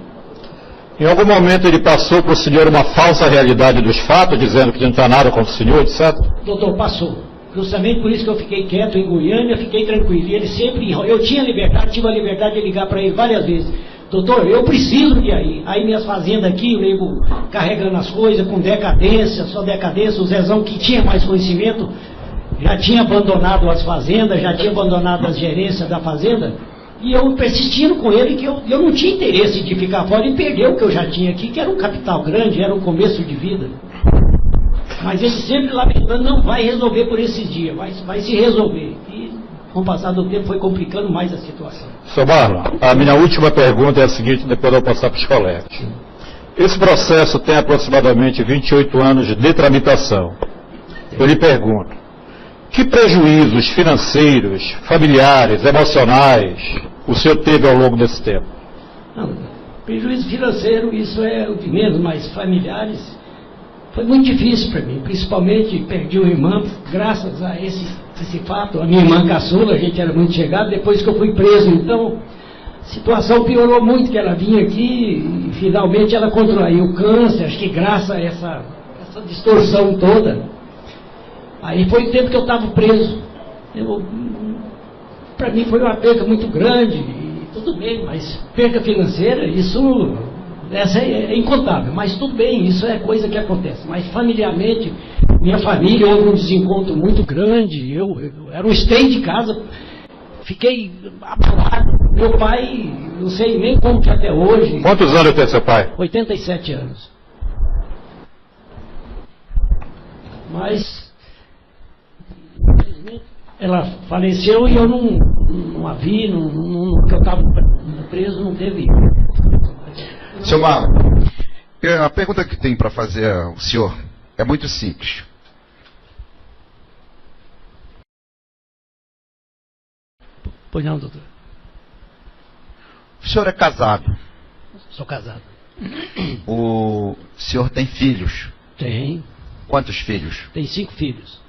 Em algum momento ele passou para o senhor uma falsa realidade dos fatos, dizendo que não está nada contra o senhor, etc? Doutor, passou. Justamente por isso que eu fiquei quieto em Goiânia, fiquei tranquilo. E ele sempre, eu tinha liberdade, tive a liberdade de ligar para ele várias vezes. Doutor, eu preciso de aí. Aí minhas fazendas aqui, eu levo carregando as coisas com decadência, só decadência. O Zezão, que tinha mais conhecimento, já tinha abandonado as fazendas, já tinha abandonado as gerências da fazenda. E eu persistindo com ele que eu não tinha interesse de ficar fora e perder o que eu já tinha aqui, que era um capital grande, era um começo de vida. Mas ele sempre lamentando, não vai resolver por esses dias, vai se resolver. E com o passar do tempo foi complicando mais a situação. Sr. Marlon, a minha última pergunta é a seguinte, depois eu vou passar para os colegas. Esse processo tem aproximadamente 28 anos de tramitação. Eu lhe pergunto, que prejuízos financeiros, familiares, emocionais o senhor teve ao longo desse tempo? Não, prejuízo financeiro, isso é o de menos, mas familiares foi muito difícil para mim. Principalmente perdi uma irmã, graças a esse fato. A minha irmã caçula, a gente era muito chegado, depois que eu fui preso, então a situação piorou muito, que ela vinha aqui e finalmente ela contraiu o câncer, acho que graças a essa distorção toda. Aí foi o tempo que eu estava preso. Para mim foi uma perca muito grande, e tudo bem, mas perca financeira, essa é incontável, mas tudo bem, isso é coisa que acontece. Mas familiarmente, minha família houve um desencontro muito grande, eu era um esteio de casa, fiquei abalado. Meu pai, não sei nem como que até hoje... Quantos anos tem seu pai? 87 anos. Mas... ela faleceu e eu não a vi, que eu estava preso, não teve. Seu Marlon, a pergunta que tem para fazer ao senhor é muito simples. Pois não, doutor. O senhor é casado? Sou casado. O senhor tem filhos? Tem. Quantos filhos? Tem 5 filhos.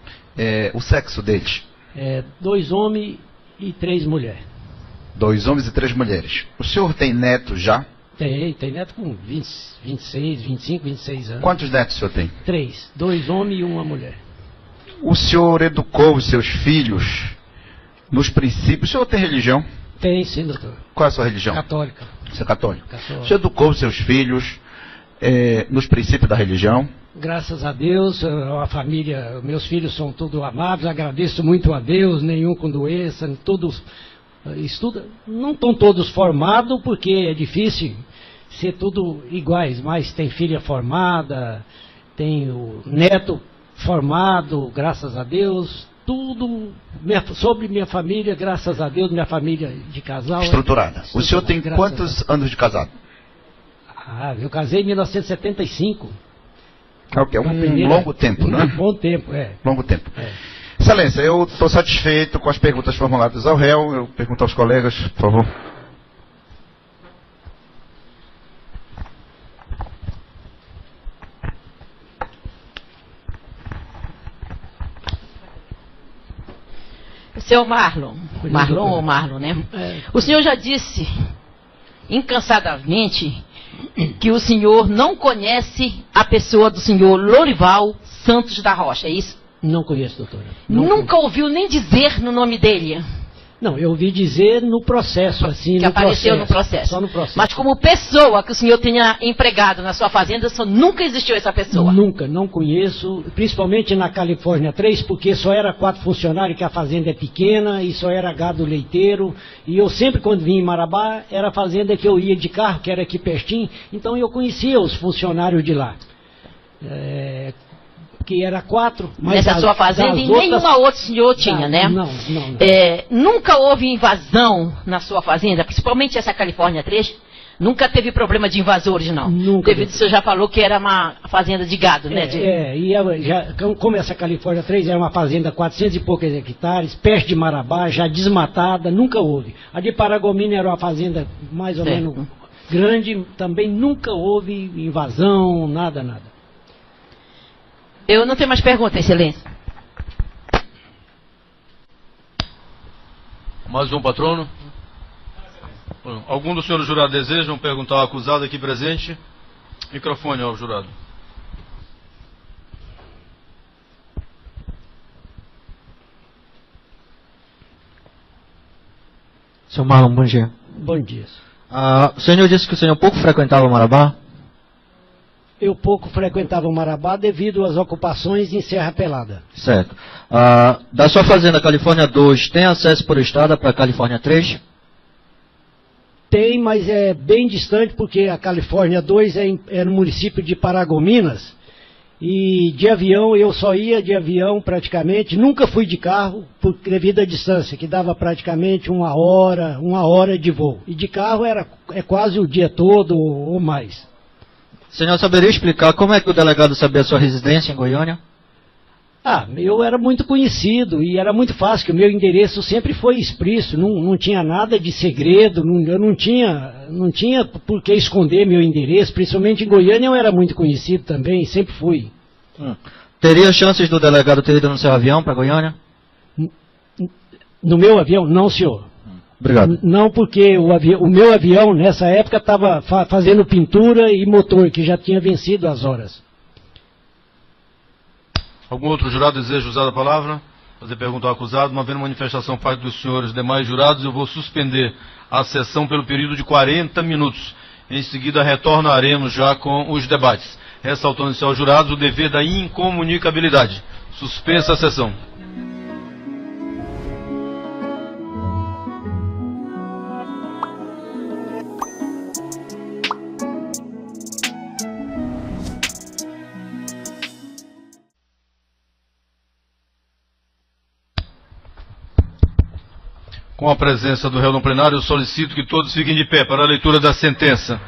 O sexo deles? 2 homens e 3 mulheres. 2 homens e 3 mulheres. O senhor tem neto já? Tem neto com 26, 25, 26 anos. Quantos netos o senhor tem? 3, 2 homens e 1 mulher. O senhor educou os seus filhos nos princípios... O senhor tem religião? Tem, sim, doutor. Qual é a sua religião? Católica. Você é católico? O senhor educou os seus filhos nos princípios da religião? Graças a Deus, a família, meus filhos são todos amáveis, agradeço muito a Deus, nenhum com doença, todos estudam. Não estão todos formados, porque é difícil ser tudo iguais, mas tem filha formada, tenho neto formado, graças a Deus, tudo sobre minha família, graças a Deus, minha família de casal. Estruturada. O senhor tem quantos anos de casado? Eu casei em 1975. É um longo tempo, né? Um bom tempo, Longo tempo. Excelência, eu estou satisfeito com as perguntas formuladas ao réu. Eu pergunto aos colegas, por favor. Seu Marlon ou Marlon, né? O senhor já disse incansadamente que o senhor não conhece a pessoa do senhor Lourival Santos da Rocha, é isso? Não conheço, doutora. Nunca ouviu nem dizer no nome dele? Não, eu ouvi dizer no processo, assim, que apareceu no processo. Só no processo. Mas como pessoa que o senhor tenha empregado na sua fazenda, só nunca existiu essa pessoa? Nunca, não conheço, principalmente na Califórnia 3, porque só era 4 funcionários, que a fazenda é pequena, e só era gado leiteiro, e eu sempre, quando vim em Marabá, era a fazenda que eu ia de carro, que era aqui pertinho, então eu conhecia os funcionários de lá. Que era 4. Nessa sua fazenda e nenhuma outra senhor tinha, né? Não. Nunca houve invasão na sua fazenda, principalmente essa Califórnia 3? Nunca teve problema de invasores, não? Nunca. Devido, o senhor já falou que era uma fazenda de gado, né? Como essa Califórnia 3 era uma fazenda de 400 e poucos hectares, perto de Marabá, já desmatada, nunca houve. A de Paragomina era uma fazenda mais ou menos grande, também nunca houve invasão, nada. Eu não tenho mais perguntas, excelência. Mais um, patrono? Algum dos senhores jurados desejam perguntar ao acusado aqui presente? Microfone ao jurado. Seu Marlon, bom dia. Bom dia. O senhor disse que o senhor pouco frequentava Marabá? Eu pouco frequentava o Marabá devido às ocupações em Serra Pelada. Certo. Da sua fazenda Califórnia 2, tem acesso por estrada para a Califórnia 3? Tem, mas é bem distante, porque a Califórnia 2 é no município de Paragominas. E de avião, eu só ia de avião praticamente, nunca fui de carro, devido à distância, que dava praticamente uma hora de voo. E de carro é quase o dia todo ou mais. O senhor saberia explicar como é que o delegado sabia a sua residência em Goiânia? Eu era muito conhecido e era muito fácil, que o meu endereço sempre foi explícito, não tinha nada de segredo, eu não tinha por que esconder meu endereço, principalmente em Goiânia eu era muito conhecido também, sempre fui. Teria chances do delegado ter ido no seu avião para Goiânia? No meu avião? Não, senhor. Obrigado. Não, porque o meu avião, nessa época, estava fazendo pintura e motor, que já tinha vencido as horas. Algum outro jurado deseja usar a palavra? Fazer pergunta ao acusado. Não havendo manifestação por parte dos senhores demais jurados, eu vou suspender a sessão pelo período de 40 minutos. Em seguida, retornaremos já com os debates. Ressaltando-se aos jurados o dever da incomunicabilidade. Suspensa a sessão. Com a presença do réu no plenário, eu solicito que todos fiquem de pé para a leitura da sentença.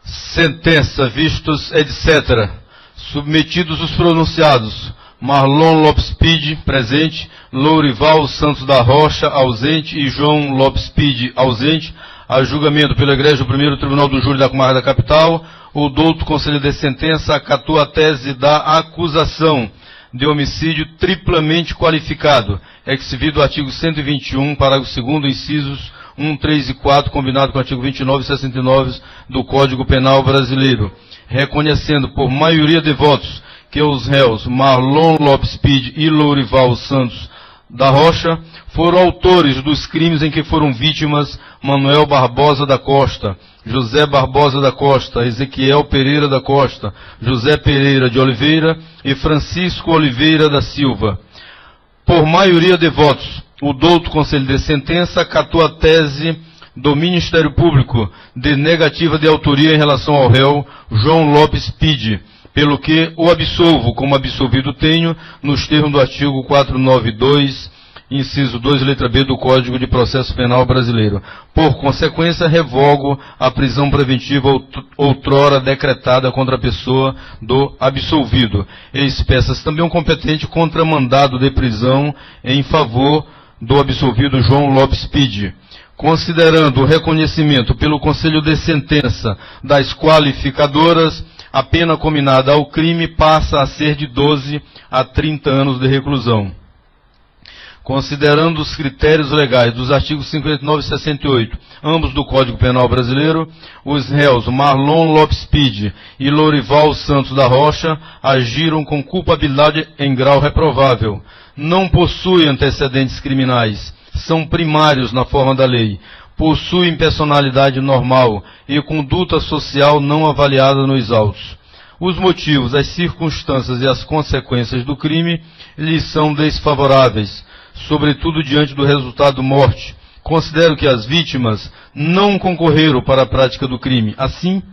Sentença, vistos, etc. Submetidos os pronunciados. Marlon Lopes Pide, presente. Lourival Santos da Rocha, ausente. E João Lopes Pide, ausente. A julgamento pelo egrégio primeiro Tribunal do Júri da Comarca da Capital. O douto conselho de sentença acatou a tese da acusação de homicídio triplamente qualificado, exibido o artigo 121, parágrafo 2º, incisos 1, 3 e 4, combinado com o artigo 29 e 69 do Código Penal Brasileiro, reconhecendo por maioria de votos que os réus Marlon Lopes Pide e Lourival Santos da Rocha foram autores dos crimes em que foram vítimas Manuel Barbosa da Costa, José Barbosa da Costa, Ezequiel Pereira da Costa, José Pereira de Oliveira e Francisco Oliveira da Silva. Por maioria de votos, o douto Conselho de Sentença acatou a tese do Ministério Público de negativa de autoria em relação ao réu João Lopes Pide, pelo que o absolvo como absolvido tenho nos termos do artigo 492, inciso 2, letra B do Código de Processo Penal Brasileiro. Por consequência, revogo a prisão preventiva outrora decretada contra a pessoa do absolvido. Expeça-se também um competente contramandado de prisão em favor do absolvido João Lopes Pide. Considerando o reconhecimento pelo Conselho de Sentença das qualificadoras, a pena combinada ao crime passa a ser de 12 a 30 anos de reclusão. Considerando os critérios legais dos artigos 59 e 68, ambos do Código Penal Brasileiro, os réus Marlon Lopes Pide e Lorival Santos da Rocha agiram com culpabilidade em grau reprovável. Não possuem antecedentes criminais, são primários na forma da lei, possuem personalidade normal e conduta social não avaliada nos autos. Os motivos, as circunstâncias e as consequências do crime lhes são desfavoráveis, sobretudo diante do resultado morte. Considero que as vítimas não concorreram para a prática do crime. Assim,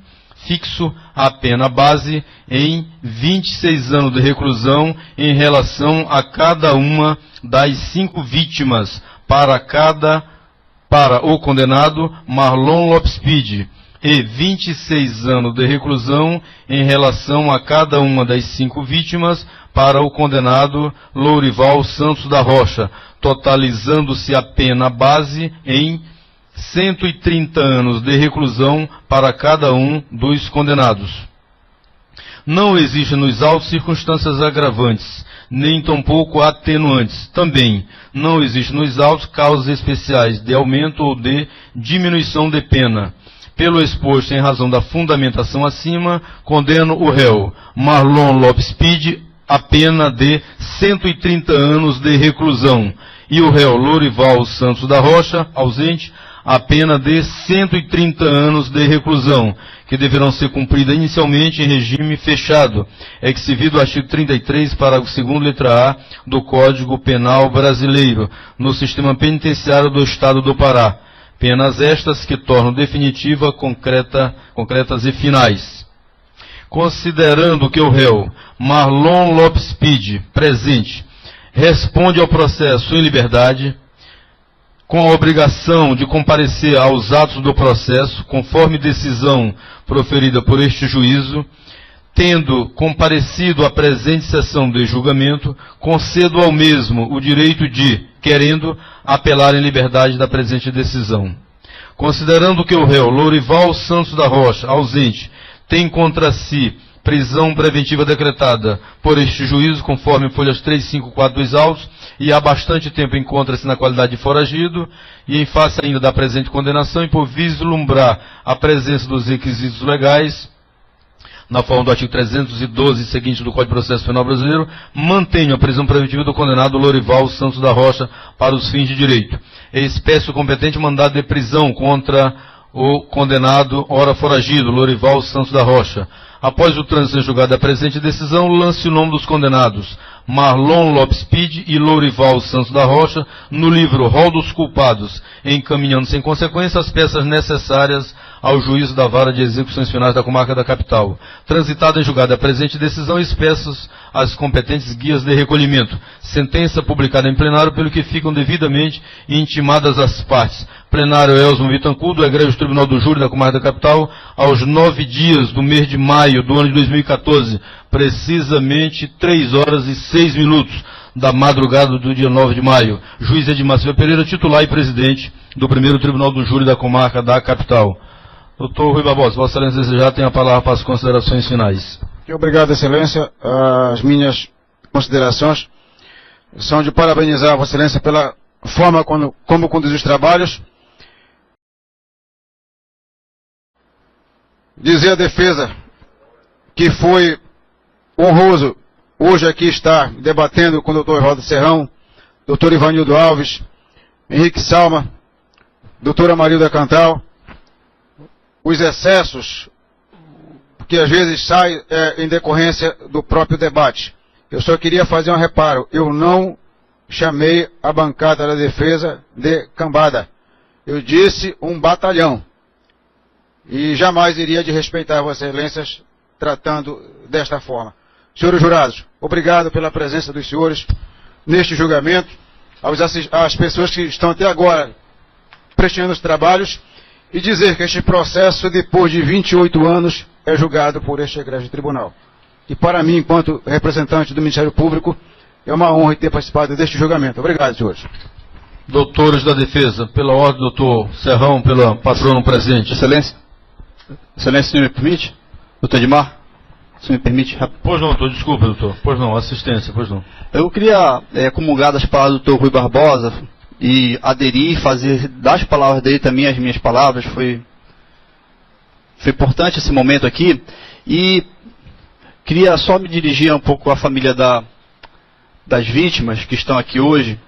fixo a pena base em 26 anos de reclusão em relação a cada uma das 5 vítimas, para o condenado Marlon Lopes Pide, e 26 anos de reclusão em relação a cada uma das 5 vítimas para o condenado Lorival Santos da Rocha, totalizando-se a pena base em 130 anos de reclusão para cada um dos condenados. Não existem nos autos circunstâncias agravantes, nem tampouco atenuantes. Também não existem nos autos causas especiais de aumento ou de diminuição de pena. Pelo exposto em razão da fundamentação acima, condeno o réu Marlon Lopes Pide a pena de 130 anos de reclusão e o réu Lorival Santos da Rocha, ausente, a pena de 130 anos de reclusão, que deverão ser cumpridas inicialmente em regime fechado, excevido o artigo 33, parágrafo 2º, letra A, do Código Penal Brasileiro, no sistema penitenciário do Estado do Pará. Penas estas que tornam definitiva, concretas e finais. Considerando que o réu Marlon Lopes Pide, presente, responde ao processo em liberdade, com a obrigação de comparecer aos atos do processo, conforme decisão proferida por este juízo, tendo comparecido à presente sessão de julgamento, concedo ao mesmo o direito de, querendo, apelar em liberdade da presente decisão. Considerando que o réu Lorival Santos da Rocha, ausente, tem contra si prisão preventiva decretada por este juízo, conforme folhas 3 e 5, 4 dos autos, e há bastante tempo encontra-se na qualidade de foragido, e em face ainda da presente condenação, e por vislumbrar a presença dos requisitos legais, na forma do artigo 312 e seguinte do Código de Processo Penal Brasileiro, mantenho a prisão preventiva do condenado Lorival Santos da Rocha para os fins de direito. Expesso o competente mandado de prisão contra o condenado, ora foragido, Lorival Santos da Rocha. Após o trânsito em julgado da presente decisão, lance o nome dos condenados, Marlon Lopes Pide e Lorival Santos da Rocha, no livro Rol dos Culpados, encaminhando sem consequência as peças necessárias ao juízo da Vara de Execuções Finais da Comarca da Capital. Transitada em julgado a presente decisão, expeças as competentes guias de recolhimento. Sentença publicada em plenário, pelo que ficam devidamente intimadas as partes. Plenário Elsmo Vitancudo, do Egrégio Tribunal do Júri da Comarca da Capital, aos 9 dias do mês de maio do ano de 2014, precisamente 3 horas e 6 minutos da madrugada do dia 9 de maio. Juiz Edmar Silva Pereira, titular e presidente do primeiro Tribunal do Júri da Comarca da Capital. Doutor Rui Barbosa, Vossa Excelência desejar, tem a palavra para as considerações finais. Obrigado, Excelência. As minhas considerações são de parabenizar a Vossa Excelência pela forma como conduz os trabalhos. Dizer à defesa que foi honroso hoje aqui estar debatendo com o doutor Roda Serrão, doutor Ivanildo Alves, Henrique Salma, doutora Marilda Cantal, os excessos que às vezes saem em decorrência do próprio debate. Eu só queria fazer um reparo. Eu não chamei a bancada da defesa de cambada. Eu disse um batalhão. E jamais iria desrespeitar Vossas Excelências tratando desta forma. Senhores jurados, obrigado pela presença dos senhores neste julgamento, às pessoas que estão até agora prestando os trabalhos, e dizer que este processo, depois de 28 anos, é julgado por este egrégio tribunal. E para mim, enquanto representante do Ministério Público, é uma honra ter participado deste julgamento. Obrigado, senhores. Doutores da Defesa, pela ordem, doutor Serrão, pela patrono presente. Excelência, o senhor me permite? Doutor Edmar, o senhor me permite? Pois não, doutor, desculpa, doutor. Pois não, assistência, pois não. Eu queria comungar das palavras do doutor Rui Barbosa e aderir, fazer das palavras dele também as minhas palavras. Foi importante esse momento aqui. E queria só me dirigir um pouco à família das vítimas que estão aqui hoje,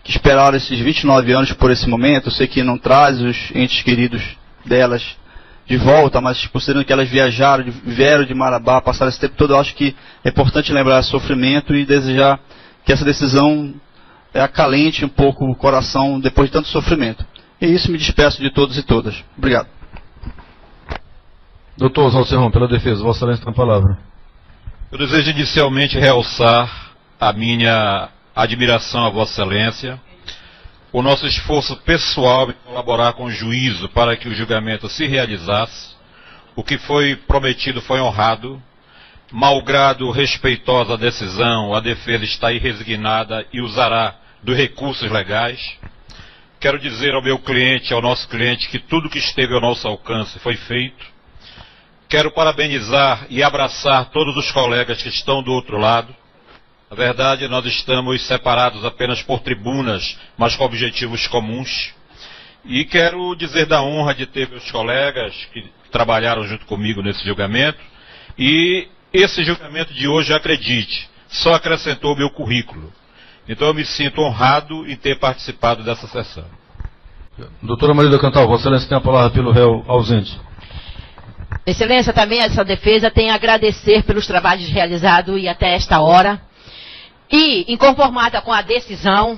que esperaram esses 29 anos por esse momento. Eu sei que não traz os entes queridos delas de volta, mas considerando que elas vieram de Marabá, passaram esse tempo todo, eu acho que é importante lembrar esse sofrimento e desejar que essa decisão acalente um pouco o coração depois de tanto sofrimento. E isso, me despeço de todos e todas. Obrigado. Doutor Oswaldo Serrão, pela defesa, Vossa Excelência tem a palavra. Eu desejo inicialmente realçar a minha admiração a Vossa Excelência, o nosso esforço pessoal em colaborar com o juízo para que o julgamento se realizasse. O que foi prometido foi honrado. Malgrado respeitosa a decisão, a defesa está aí resignada e usará dos recursos legais. Quero dizer ao meu cliente, ao nosso cliente, que tudo que esteve ao nosso alcance foi feito. Quero parabenizar e abraçar todos os colegas que estão do outro lado. Na verdade, nós estamos separados apenas por tribunas, mas com objetivos comuns. E quero dizer da honra de ter meus colegas que trabalharam junto comigo nesse julgamento. E esse julgamento de hoje, acredite, só acrescentou o meu currículo. Então eu me sinto honrado em ter participado dessa sessão. Doutora Maria Cantal, Vossa Excelência tem a palavra pelo réu ausente. Excelência, também essa defesa tem a agradecer pelos trabalhos realizados e até esta hora. E, inconformada com a decisão,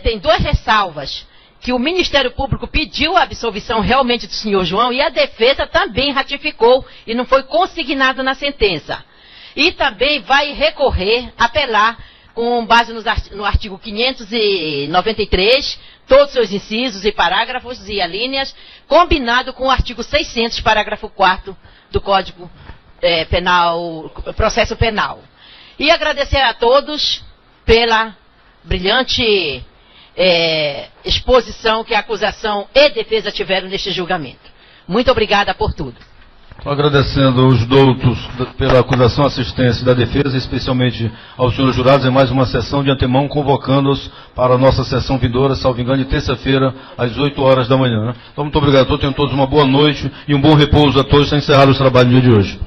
tem duas ressalvas, que o Ministério Público pediu a absolvição realmente do senhor João e a defesa também ratificou e não foi consignado na sentença. E também vai recorrer, apelar, com base no artigo 593, todos os seus incisos e parágrafos e alíneas, combinado com o artigo 600, parágrafo 4º do Código Penal, Processo Penal. E agradecer a todos pela brilhante exposição que a acusação e defesa tiveram neste julgamento. Muito obrigada por tudo. Estou agradecendo aos doutos pela acusação, assistência da defesa, especialmente aos senhores jurados, em mais uma sessão de antemão, convocando-os para a nossa sessão vindoura, salvo engano, de terça-feira, às 8 horas da manhã. Né? Então, muito obrigado a todos, tenham todos uma boa noite e um bom repouso a todos, para encerrar os trabalhos do dia de hoje.